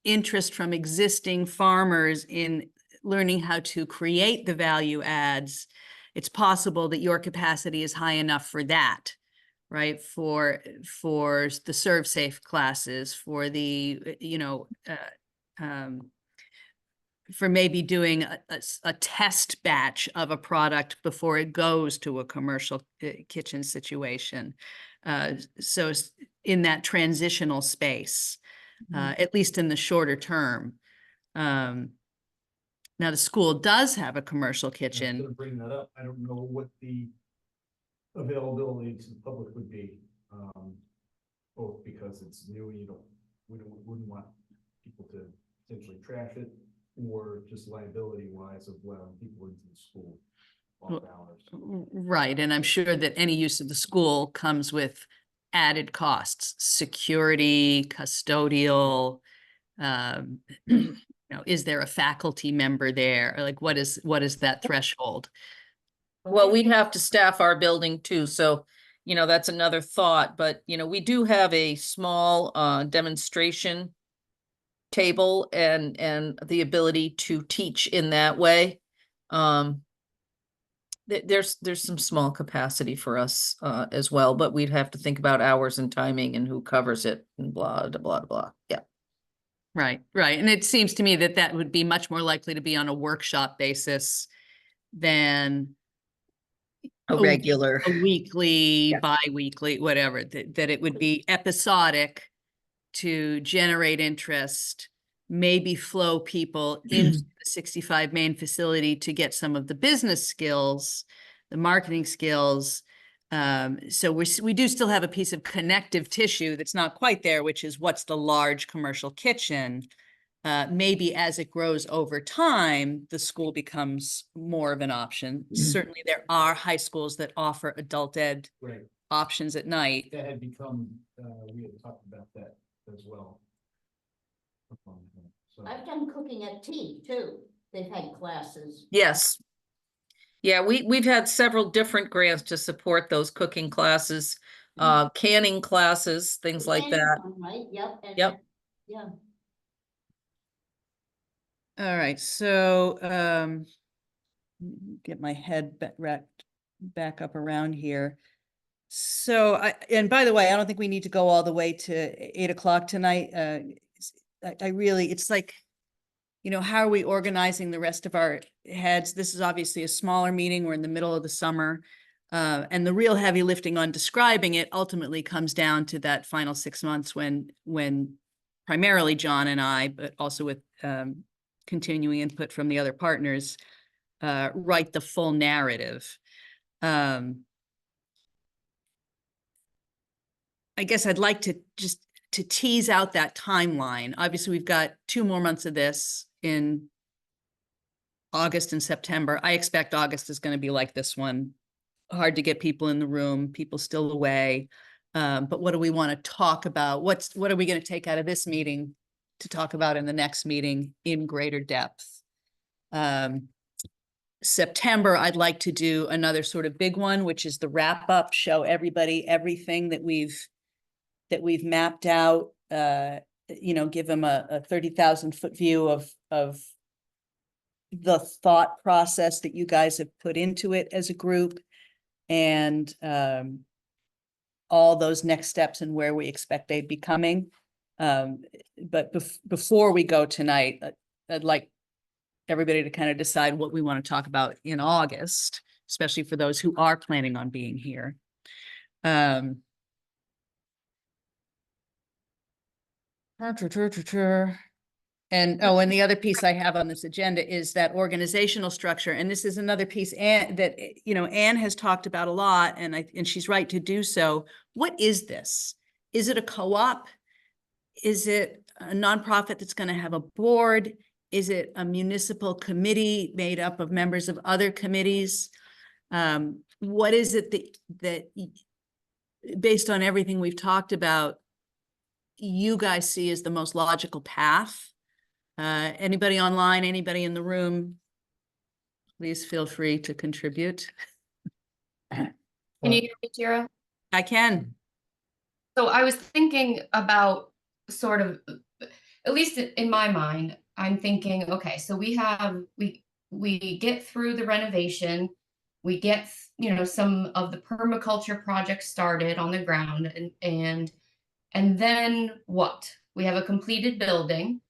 interest from existing farmers in learning how to create the value adds, it's possible that your capacity is high enough for that, right? For the Serve Safe classes, for the, you know, for maybe doing a test batch of a product before it goes to a commercial kitchen situation. So in that transitional space, at least in the shorter term. Now the school does have a commercial I was kitchen. gonna bring that up. I don't know what the availability to the public would be. Both because it's new and wouldn't want people to potentially trash it, or just liability wise of allowing people into the school off hours. Right, and I'm sure that any use of the school comes with added costs, security, custodial, you know, is there a faculty member there? Or like, what is that threshold? Well, we'd have to staff our building too, so, you know, that's another thought, but, you know, we do have a small demonstration table and the ability to teach in that way. There's some small capacity for us as well, but we'd have to think about hours and timing and who covers it and blah, blah, blah, blah. Yeah. Right, right. And it seems to me that that would be much more likely to be on a workshop basis than A regular. a weekly, Yeah. bi-weekly, whatever, that it would be episodic to generate interest, maybe flow people into the 65 Main facility to get some of the business skills, the marketing skills. So we do still have a piece of connective tissue that's not quite there, which is what's the large commercial kitchen. Maybe as it grows over time, the school becomes more of an option. Certainly there are high schools that offer adult ed Right. options at night. That had become, we had talked about that as well. So, I've done cooking at tea too. they've had classes. Yes. Yeah, we've had several different grants to support those cooking classes, canning classes, things like Canning that. one, right, yep. Yep. Yeah. All right, so, get my head back up around here. So and by the way, I don't think we need to go all the way to 8 o'clock tonight. I really, it's like, how are we organizing the rest of our heads? This is obviously a smaller meeting. We're in the middle of the summer. And the real heavy lifting on describing it ultimately comes down to that final 6 months when primarily John and I, but also with continuing input from the other partners, write the full narrative. I guess I'd like to just to tease out that timeline. Obviously, we've got 2 more months of this in August and September. I expect August is going to be like this one. Hard to get people in the room, people still away. But what do we want to talk about? What are we going to take out of this meeting to talk about in the next meeting in greater depth? September, I'd like to do another sort of big one, which is the wrap up, show everybody everything that we've mapped out, give them a 30,000-foot view of the thought process that you guys have put into it as a group, and all those next steps and where we expect they'd be coming. But before we go tonight, I'd like everybody to kind of decide what we want to talk about in August, especially for those who are planning on being here. And the other piece I have on this agenda is that organizational structure. And this is another piece that Anne has talked about a lot, and she's right to do so. What is this? Is it a co-op? Is it a nonprofit that's going to have a board? Is it a municipal committee made up of members of other committees? What is it that based on everything we've talked about, you guys see as the most logical path? Anybody online, anybody in the room, please feel free to contribute. Can you hear me, Tara? I can. So I was thinking about sort of, at least in my mind, I'm thinking, okay, so we get through the renovation, we get, some of the permaculture projects started on the ground, and then what? We have a completed building,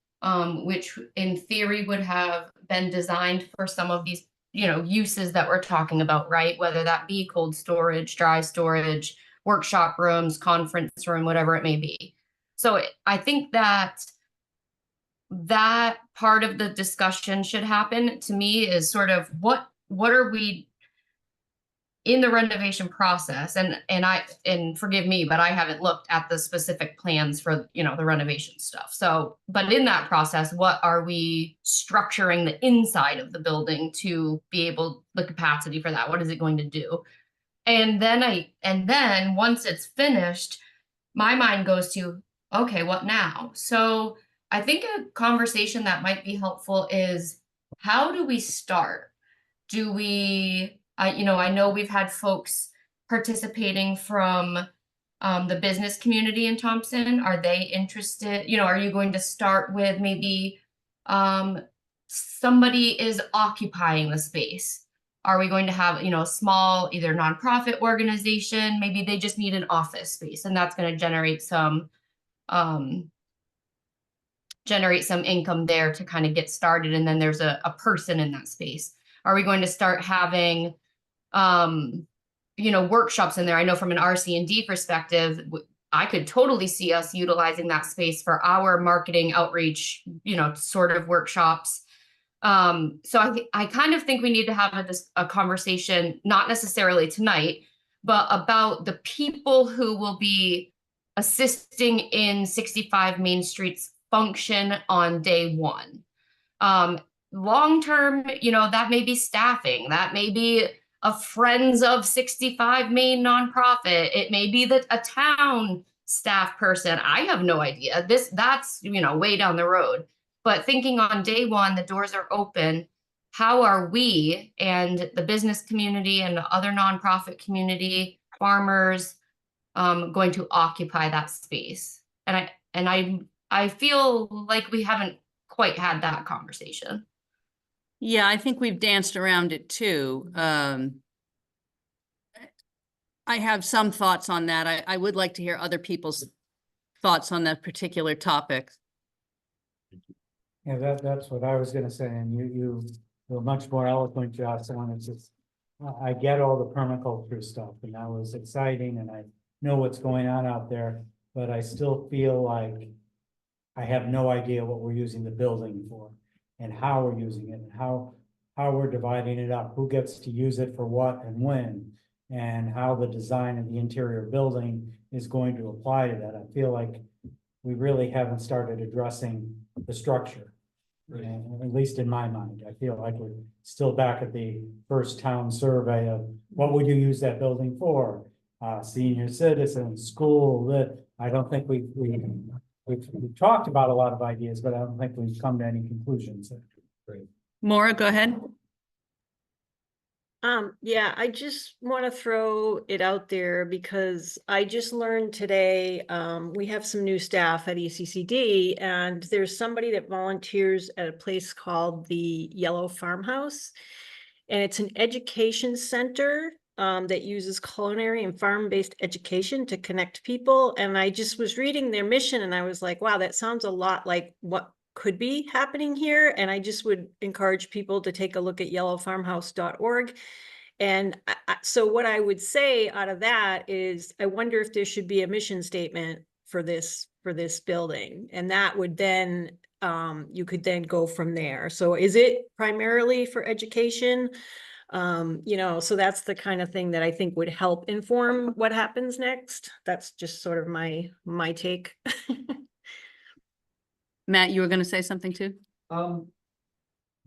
which in theory would have been designed for some of these, uses that we're talking about, right? Whether that be cold storage, dry storage, workshop rooms, conference room, whatever it may be. So I think that part of the discussion should happen to me is sort of what are we in the renovation process, and forgive me, but I haven't looked at the specific plans for, the renovation stuff. So, but in that process, what are we structuring the inside of the building to be able, the capacity for that? What is it going to do? And then once it's finished, my mind goes to, okay, what now? So I think a conversation that might be helpful is, how do we start? Do we, I know we've had folks participating from the business community in Thompson. Are they interested? Are you going to start with maybe somebody is occupying the space? Are we going to have, a small, either nonprofit organization? Maybe they just need an office space, and that's going to generate some income there to kind of get started. And then there's a person in that space. Are we going to start having, workshops in there? I know from an RC&D perspective, I could totally see us utilizing that space for our marketing outreach, sort of workshops. So I kind of think we need to have a conversation, not necessarily tonight, but about the people who will be assisting in 65 Main Street's function on day one. Long-term, that may be staffing, that may be a Friends of 65 Main nonprofit. It may be a town staff person. I have no idea. That's, way down the road. But thinking on day one, the doors are open. how are we and the business community and the other nonprofit community, farmers, going to occupy that space? And I feel like we haven't quite had that conversation. Yeah, I think we've danced around it too. I have some thoughts on that. I would like to hear other people's thoughts on that particular topic. Yeah, that's what I was gonna say, and you were much more eloquent, Jocelyn. It's just, I get all the permaculture stuff, and that was exciting, and I know what's going on out there, but I still feel like I have no idea what we're using the building for, and how we're using it, and how we're dividing it up, who gets to use it for what and when, and how the design of the interior building is going to apply to that. I feel like we really haven't started addressing the structure. And at least in my mind, I feel like we're still back at the first town survey of what would you use that building for? Senior citizens, school, that, I don't think we've talked about a lot of ideas, but I don't think we've come to any conclusions. Maura, go ahead. Yeah, I just want to throw it out there because I just learned today, we have some new staff at ECCD, and there's somebody that volunteers at a place called the Yellow Farmhouse. And it's an education center that uses culinary and farm-based education to connect people. And I just was reading their mission and I was like, wow, that sounds a lot like what could be happening here. And I just would encourage people to take a look at yellowfarmhouse.org. And so what I would say out of that is, I wonder if there should be a mission statement for this building. And that would then, you could then go from there. So is it primarily for education? So that's the kind of thing that I think would help inform what happens next. That's just sort of my take. Matt, you were going to say something too?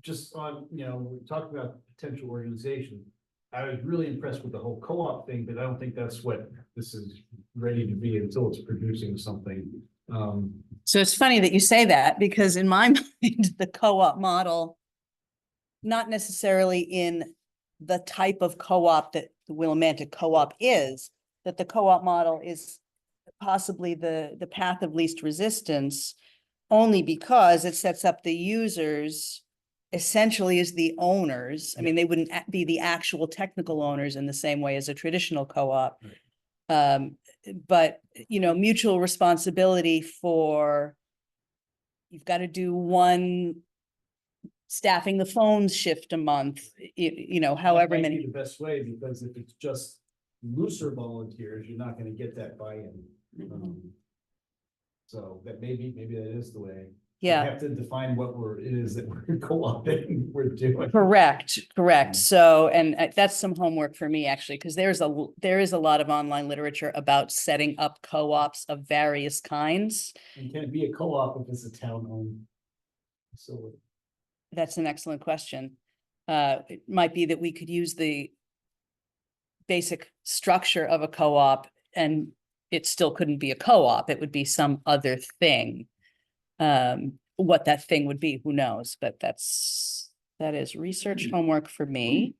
Just on, we talked about potential organization. I was really impressed with the whole co-op thing, but I don't think that's what this is ready to be until it's producing something. So it's funny that you say that, because in my mind, the co-op model, not necessarily in the type of co-op that the Willimantic Co-op is, that the co-op model is possibly the path of least resistance, only because it sets up the users essentially as the owners. I mean, they wouldn't be the actual technical owners in the same way as a traditional co-op. Right. But, mutual responsibility for, you've got to do one staffing the phones shift a month, however That might be many. the best way, because if it's just looser volunteers, you're not gonna get that buy-in. So that maybe that is the way. We Yeah, have to define what it is that we're co-opting, we're doing. correct. So, and that's some homework for me, actually, because there is a lot of online literature about setting up co-ops of various kinds. And can it be a co-op if it's a town-owned facility? That's an excellent question. It might be that we could use the basic structure of a co-op and it still couldn't be a co-op. It would be some other thing. What that thing would be, who knows? But that is research homework for me.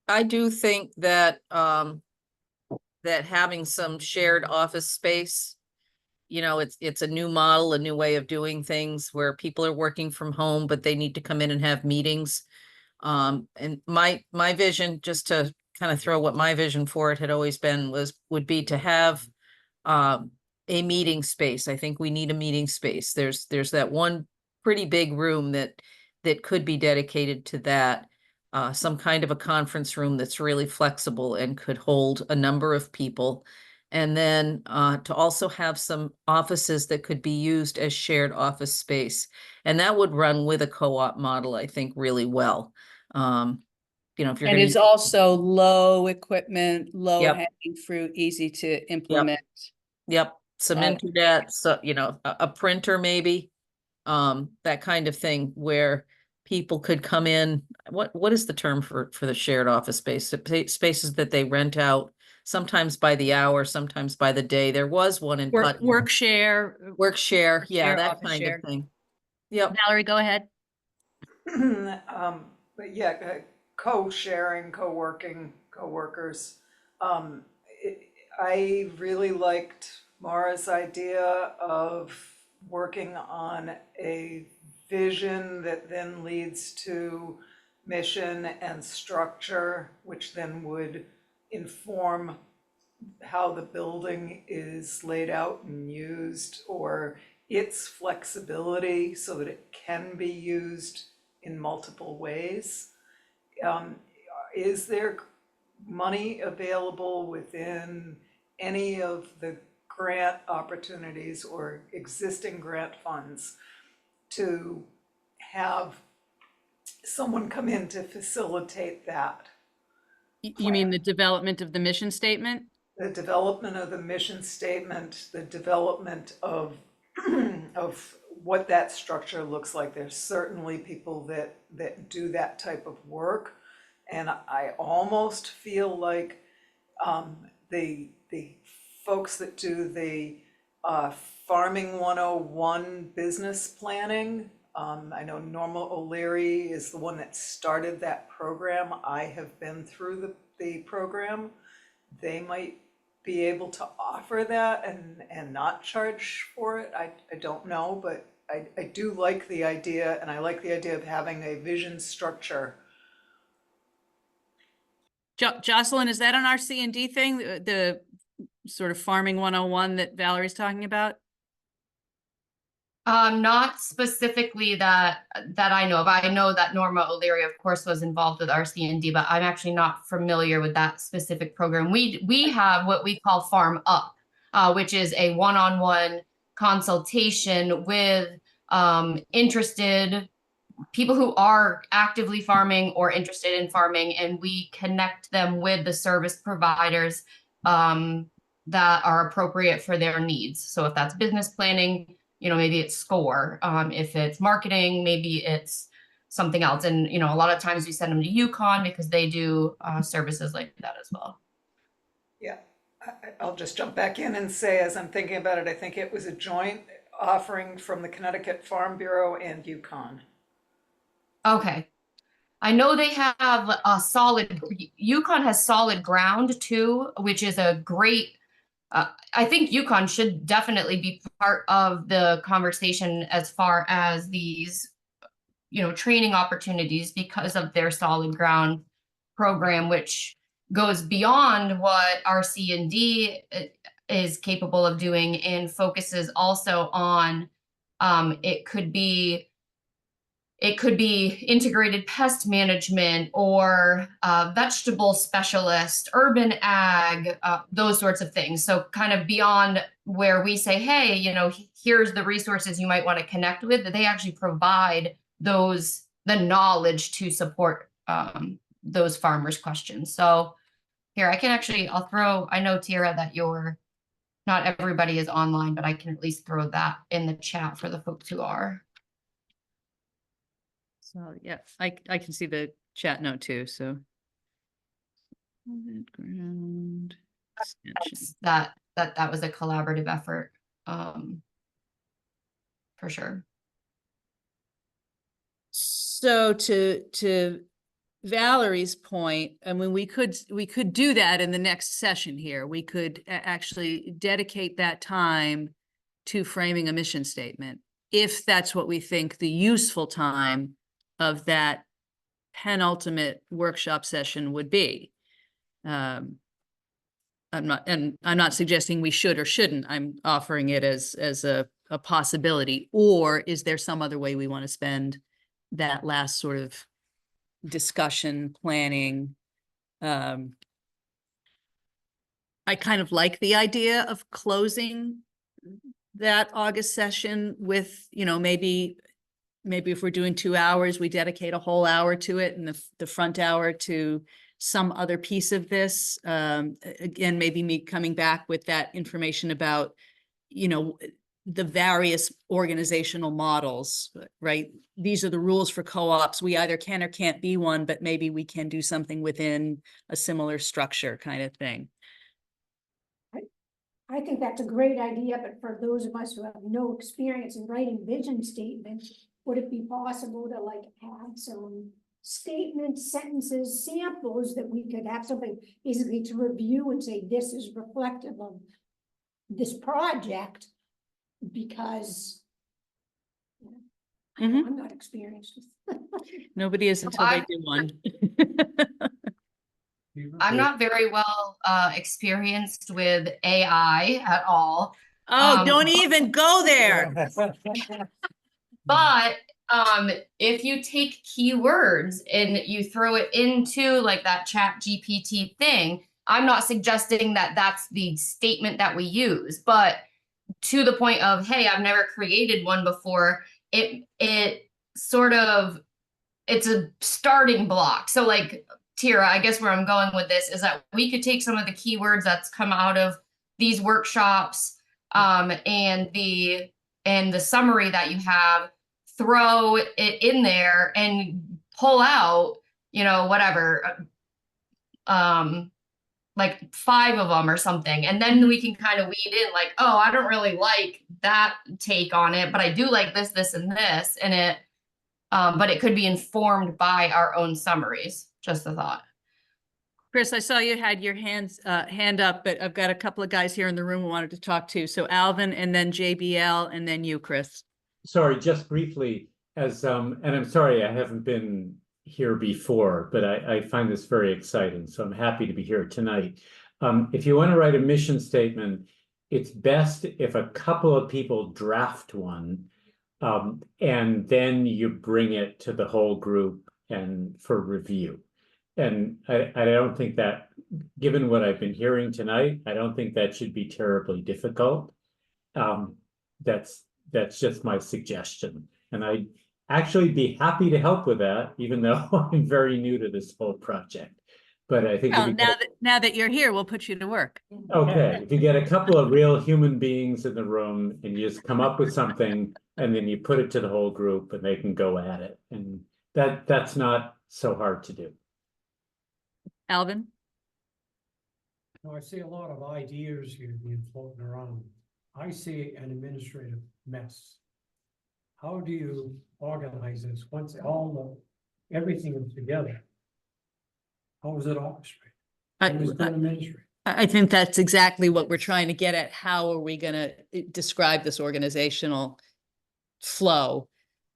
I do think that that having some shared office space, it's a new model, a new way of doing things where people are working from home, but they need to come in and have meetings. And my vision, just to kind of throw what my vision for it had always been, would be to have a meeting space. I think we need a meeting space. There's that one pretty big room that could be dedicated to that. Some kind of a conference room that's really flexible and could hold a number of people. And then to also have some offices that could be used as shared office space. And that would run with a co-op model, I think, really well. If you're And gonna it's also low equipment, low Yep. hanging fruit, easy to implement. Yep, some internet, so, a printer maybe, that kind of thing where people could come in. What is the term for the shared office space? Spaces that they rent out, sometimes by the hour, sometimes by the day. There was one in Putney. Work share. Work share, yeah, Share, that office kind share. of thing. Yep. Valerie, go ahead. But yeah, co-sharing, co-working, co-workers. I really liked Mara's idea of working on a vision that then leads to mission and structure, which then would inform how the building is laid out and used, or its flexibility so that it can be used in multiple ways. Is there money available within any of the grant opportunities or existing grant funds to have someone come in to facilitate that? You mean the development of the mission statement? The development of the mission statement, the development of of what that structure looks like. There's certainly people that do that type of work. And I almost feel like the folks that do the Farming 101 business planning, I know Norma O'Leary is the one that started that program. I have been through the program. They might be able to offer that and not charge for it. I don't know, but I do like the idea, and I like the idea of having a vision structure. Jocelyn, is that an RC&D thing, the sort of Farming 101 that Valerie's talking about? Not specifically that I know of. I know that Norma O'Leary, of course, was involved with RC&D, but I'm actually not familiar with that specific program. We have what we call Farm Up, which is a one-on-one consultation with interested people who are actively farming or interested in farming, and we connect them with the service providers that are appropriate for their needs. So if that's business planning, maybe it's SCORE. If it's marketing, maybe it's something else. And, a lot of times we send them to UConn because they do services like that as well. Yeah, I'll just jump back in and say, as I'm thinking about it, I think it was a joint offering from the Connecticut Farm Bureau and UConn. Okay. I know they have a UConn has Solid Ground too, which is a great, I think UConn should definitely be part of the conversation as far as these, training opportunities because of their Solid Ground program, which goes beyond what RC&D is capable of doing and focuses also on, it could be integrated pest management or vegetable specialist, urban ag, those sorts of things. So kind of beyond where we say, hey, here's the resources you might want to connect with, that they actually provide the knowledge to support those farmers' questions. So here, I know, Tira, that not everybody is online, but I can at least throw that in the chat for the folks who are. So yeah, I can see the chat note too, so. Ground extension. That was a collaborative effort, for sure. So to Valerie's point, I mean, we could do that in the next session here. We could actually dedicate that time to framing a mission statement, if that's what we think the useful time of that penultimate workshop session would be. I'm not suggesting we should or shouldn't. I'm offering it as a possibility. Or is there some other way we want to spend that last sort of discussion, planning? I kind of like the idea of closing that August session with, maybe if we're doing 2 hours, we dedicate a whole hour to it, and the front hour to some other piece of this. Again, maybe me coming back with that information about, the various organizational models, right? These are the rules for co-ops. We either can or can't be one, but maybe we can do something within a similar structure kind of thing. I think that's a great idea, but for those of us who have no experience in writing vision statements, would it be possible to like have some statements, sentences, samples that we could have something basically to review and say, this is reflective of this project? Because Mhm. I'm not experienced with. Nobody is until they I- do one. I'm not very well experienced with AI at all. Oh, don't but- even go there. But if you take keywords and you throw it into like that Chat GPT thing, I'm not suggesting that that's the statement that we use, but to the point of, hey, I've never created one before, it sort of, it's a starting block. So like, Tira, I guess where I'm going with this is that we could take some of the keywords that's come out of these workshops, and the summary that you have, throw it in there and pull out, whatever, like 5 of them or something. And then we can kind of weed in like, oh, I don't really like that take on it, but I do like this, this, and this. And it, but it could be informed by our own summaries. Just a thought. Chris, I saw you had your hand up, but I've got a couple of guys here in the room who wanted to talk too. So Alvin and then JBL and then you, Chris. Sorry, just briefly, and I'm sorry I haven't been here before, but I find this very exciting, so I'm happy to be here tonight. If you want to write a mission statement, it's best if a couple of people draft one, and then you bring it to the whole group and for review. And I don't think that, given what I've been hearing tonight, I don't think that should be terribly difficult. That's just my suggestion. And I'd actually be happy to help with that, even though I'm very new to this whole project. But I think if Well, you now that you're here, we'll put you to work. okay, if you get a couple of real human beings in the room and you just come up with something and then you put it to the whole group and they can go at it. And that's not so hard to do. Alvin? I see a lot of ideas here being floating around. I see an administrative mess. How do you organize this once everything is together? How is it orchestrated? Who's going to administrate? I think that's exactly what we're trying to get at. How are we going to describe this organizational flow?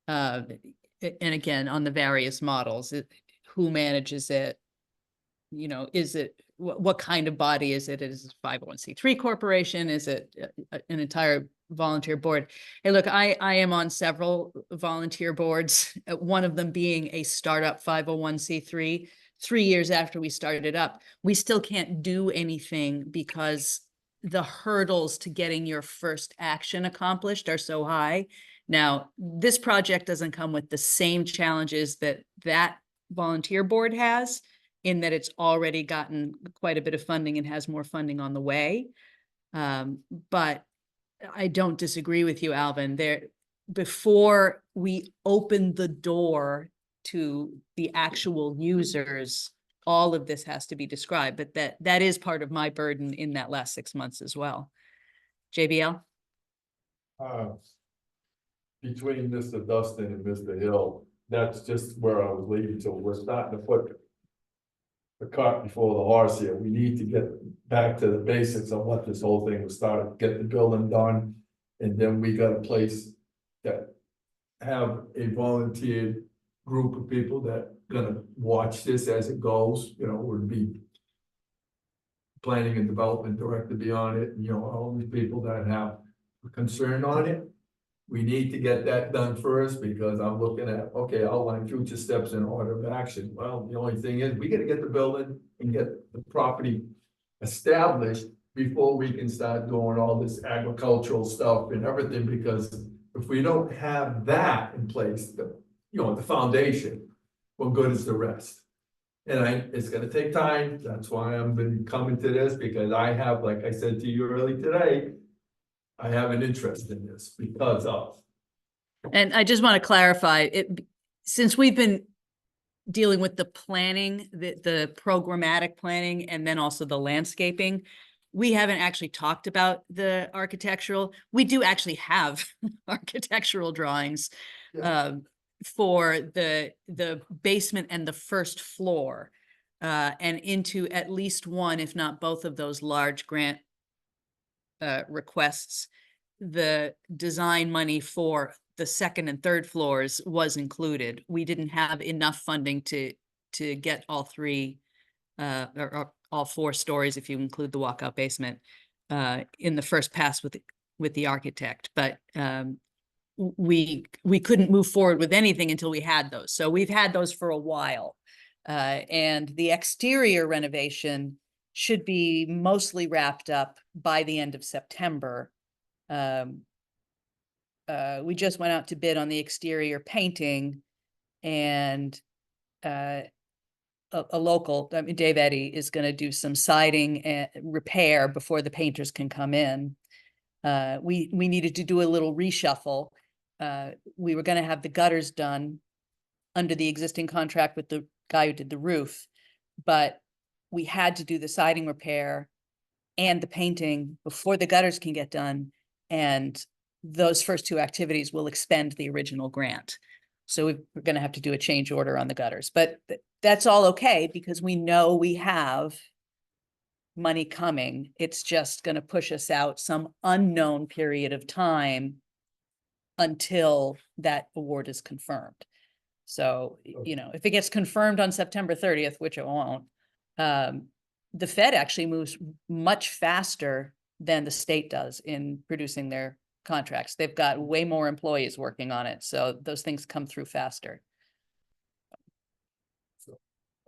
And again, on the various models, who manages it? Is it, what kind of body is it? Is it a 501c3 corporation? Is it an entire volunteer board? Hey, look, I am on several volunteer boards, one of them being a startup 501c3. 3 years after we started it up, we still can't do anything because the hurdles to getting your first action accomplished are so high. Now, this project doesn't come with the same challenges that volunteer board has, in that it's already gotten quite a bit of funding and has more funding on the way. But I don't disagree with you, Alvin. Before we open the door to the actual users, all of this has to be described, but that is part of my burden in that last 6 months as well. JBL? Between Mr. Dustin and Mr. Hill, that's just where I was leading to. We're starting to put the cart before the horse here. We need to get back to the basics of what this whole thing was started, get the building done. And then we got a place that have a volunteered group of people that gonna watch this as it goes, would be planning and development director be on it, all these people that have a concern on it. We need to get that done first, because I'm looking at, okay, outline future steps in order of action. Well, the only thing is, we gotta get the building and get the property established before we can start doing all this agricultural stuff and everything, because if we don't have that in place, the foundation, what good is the rest? And it's gonna take time. That's why I've been coming to this, because I have, like I said to you early today, I have an interest in this because of. And I just want to clarify it, since we've been dealing with the planning, the programmatic planning, and then also the landscaping, we haven't actually talked about the architectural. We do actually have architectural drawings. for the basement and the first floor, and into at least one, if not both of those large grant requests. The design money for the second and third floors was included. We didn't have enough funding to get all three, or all 4 stories, if you include the walkout basement, in the first pass with the architect. But we couldn't move forward with anything until we had those. So we've had those for a while. And the exterior renovation should be mostly wrapped up by the end of September. We just went out to bid on the exterior painting, and a local, I mean, Dave Eddy is going to do some siding and repair before the painters can come in. We needed to do a little reshuffle. We were going to have the gutters done under the existing contract with the guy who did the roof, but we had to do the siding repair and the painting before the gutters can get done. And those first 2 activities will expend the original grant. So we're going to have to do a change order on the gutters, but that's all okay because we know we have money coming. It's just going to push us out some unknown period of time until that award is confirmed. So, you know, if it gets confirmed on September 30th, which it won't, the Fed actually moves much faster than the state does in producing their contracts. They've got way more employees working on it, so those things come through faster.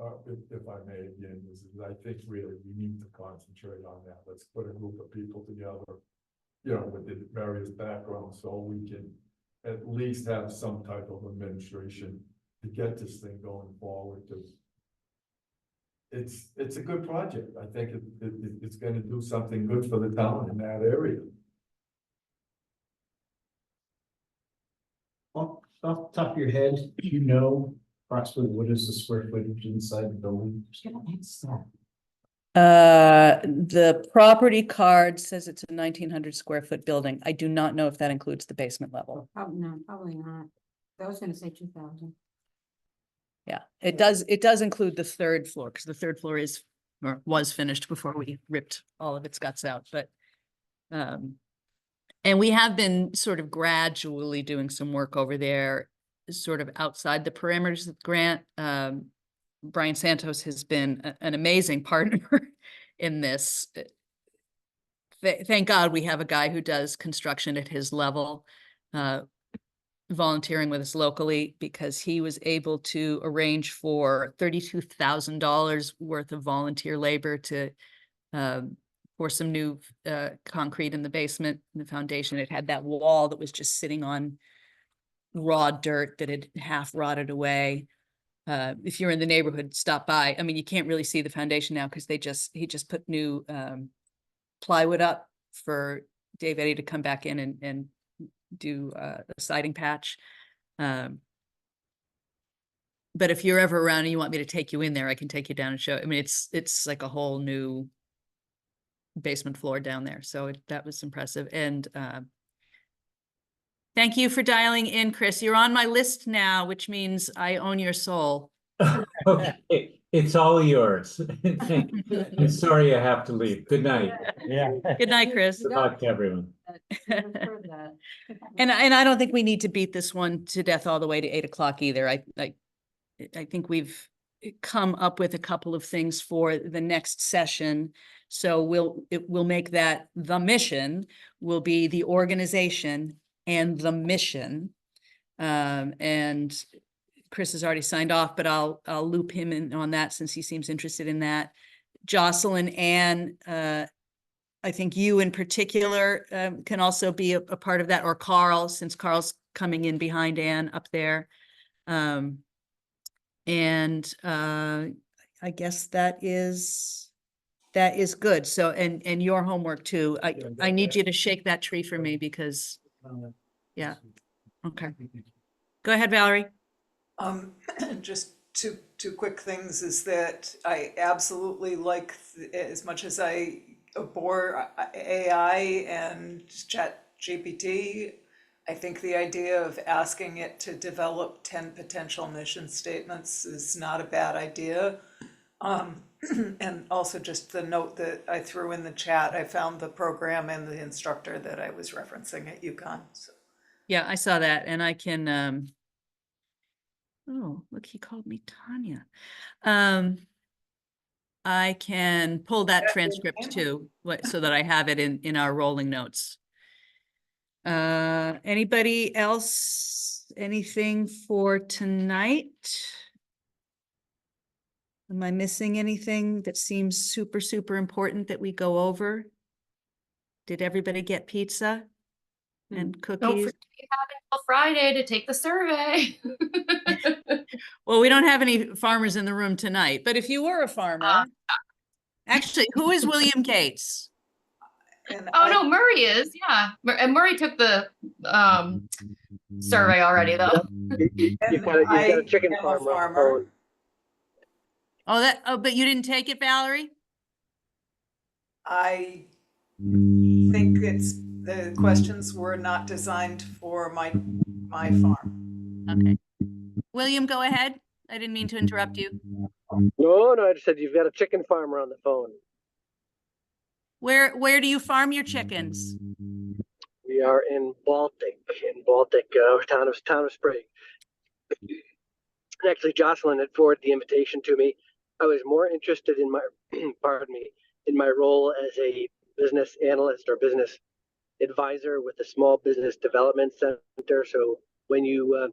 If I may, again, I think really we need to concentrate on that. Let's put a group of people together, you know, with the various backgrounds, so we can at least have some type of administration to get this thing going forward, because it's a good project. I think it's going to do something good for the town in that area. Off the top of your head, do you know approximately what is the square footage inside the building? The property card says it's a 1,900 square foot building. I do not know if that includes the basement level. No, probably not. I was gonna say 2,000. Yeah, it does include the 3rd floor, because the 3rd floor is, or was finished before we ripped all of its guts out, but and we have been sort of gradually doing some work over there, sort of outside the parameters of the grant. Brian Santos has been an amazing partner in this. Thank God we have a guy who does construction at his level, volunteering with us locally, because he was able to arrange for $32,000 worth of volunteer labor to pour some new concrete in the basement, in the foundation. It had that wall that was just sitting on raw dirt that had half rotted away. If you're in the neighborhood, stop by. I mean, you can't really see the foundation now because he just put new plywood up for Dave Eddy to come back in and do a siding patch. But if you're ever around and you want me to take you in there, I can take you down and show. I mean, it's like a whole new basement floor down there. So that was impressive. And thank you for dialing in, Chris. You're on my list now, which means I own your soul. Okay, it's all yours. I'm sorry I have to leave. Good night. Yeah. Good night, Chris. Good luck to everyone. And I don't think we need to beat this one to death all the way to 8 o'clock either. I think we've come up with a couple of things for the next session. So we'll make that the mission will be the organization and the mission. And Chris has already signed off, but I'll loop him in on that since he seems interested in that. Jocelyn, Ann, I think you in particular can also be a part of that, or Carl, since Carl's coming in behind Ann up there. And I guess that is good. So, and your homework too. I need you to shake that tree for me because, yeah. Okay. Go ahead, Valerie. Just two quick things is that I absolutely like, as much as I abhor AI and Chat GPT, I think the idea of asking it to develop 10 potential mission statements is not a bad idea. And also just the note that I threw in the chat, I found the program and the instructor that I was referencing at UConn. So. Yeah, I saw that and I can, oh, look, he called me Tanya. I can pull that transcript too, so that I have it in our rolling notes. Anybody else, anything for tonight? Am I missing anything that seems super, super important that we go over? Did everybody get pizza and Don't cookies? forget you have until Friday to take the survey. Well, we don't have any farmers in the room tonight, but if you were a farmer, actually, who is William Gates? And Oh, no, Murray is, yeah. And Murray took the survey already, though. You've got a chicken farmer on the phone. Oh, but you didn't take it, Valerie? I think the questions were not designed for my farm. Okay. William, go ahead. I didn't mean to interrupt you. No, I just said you've got a chicken farmer on the phone. Where do you farm your chickens? We are in Baltic, town of Sprague. And actually, Jocelyn had forwarded the invitation to me. I was more interested in my, in my role as a business analyst or business advisor with the Small Business Development Center. So when you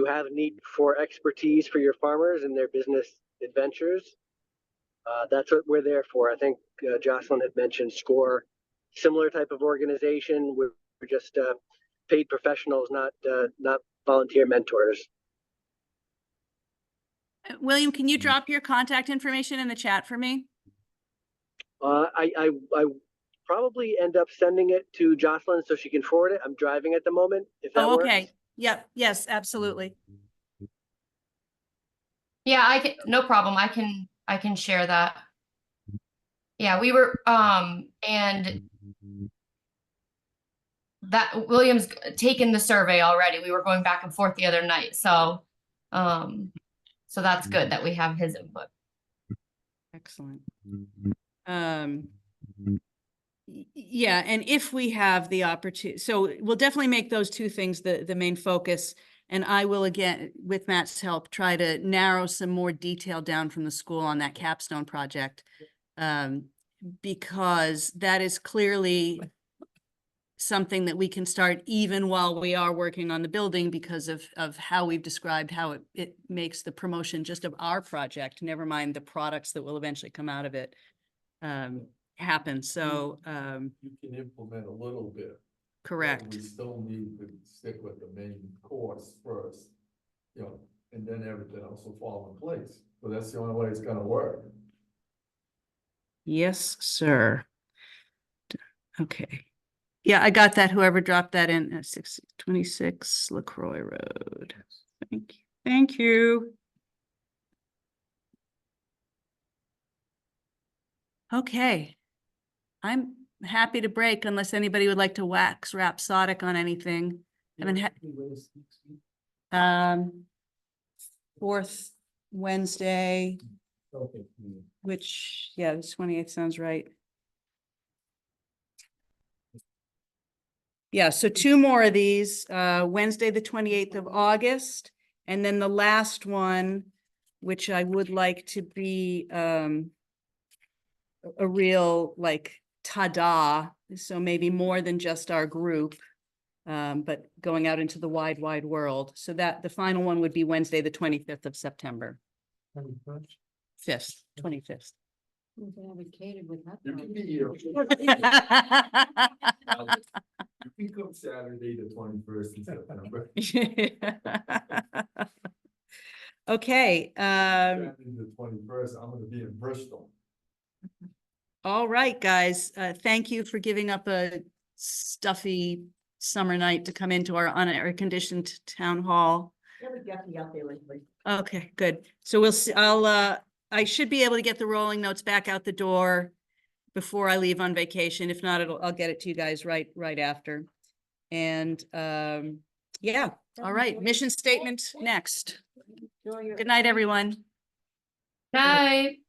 have need for expertise for your farmers and their business adventures, that's what we're there for. I think Jocelyn had mentioned SCORE, similar type of organization. We're just paid professionals, not volunteer mentors. William, can you drop your contact information in the chat for me? I probably end up sending it to Jocelyn so she can forward it. I'm driving at the moment, if that works. Okay. Yep. Yes, absolutely. Yeah, I can, no problem. I can share that. Yeah, we were, and that William's taken the survey already. We were going back and forth the other night. So, so that's good that we have his input. Excellent. Yeah, and if we have the opportunity, so we'll definitely make those two things the main focus. And I will, again, with Matt's help, try to narrow some more detail down from the school on that capstone project. Because that is clearly something that we can start even while we are working on the building because of how we've described how it makes the promotion just of our project, never mind the products that will eventually come out of it, happen. So you can implement a little bit. correct. We still need to stick with the main course first, and then everything else will fall in place. So that's the only way it's gonna work. Yes, sir. Okay. Yeah, I got that. Whoever dropped that in at 626 LaCroix Road. Thank you. Thank you. Okay. I'm happy to break unless anybody would like to wax rhapsodic on anything. Haven't had fourth Wednesday, which, yeah, the 28th sounds right. Yeah, so two more of these, Wednesday, the 28th of August, and then the last one, which I would like to be a real like ta-da, so maybe more than just our group, but going out into the wide, wide world. So that the final one would be Wednesday, the 25th of September. 25th. We've advocated with that. You can be You can come Saturday, the 21st of September. Okay. Saturday, the 21st, I'm gonna be in Bristol. All right, guys. Thank you for giving up a stuffy summer night to come into our unair-conditioned town hall. Okay, good. So we'll see. I should be able to get the rolling notes back out the door before I leave on vacation. If not, I'll get it to you guys right after. And, yeah, all right, mission statement next. Good night, everyone. Night.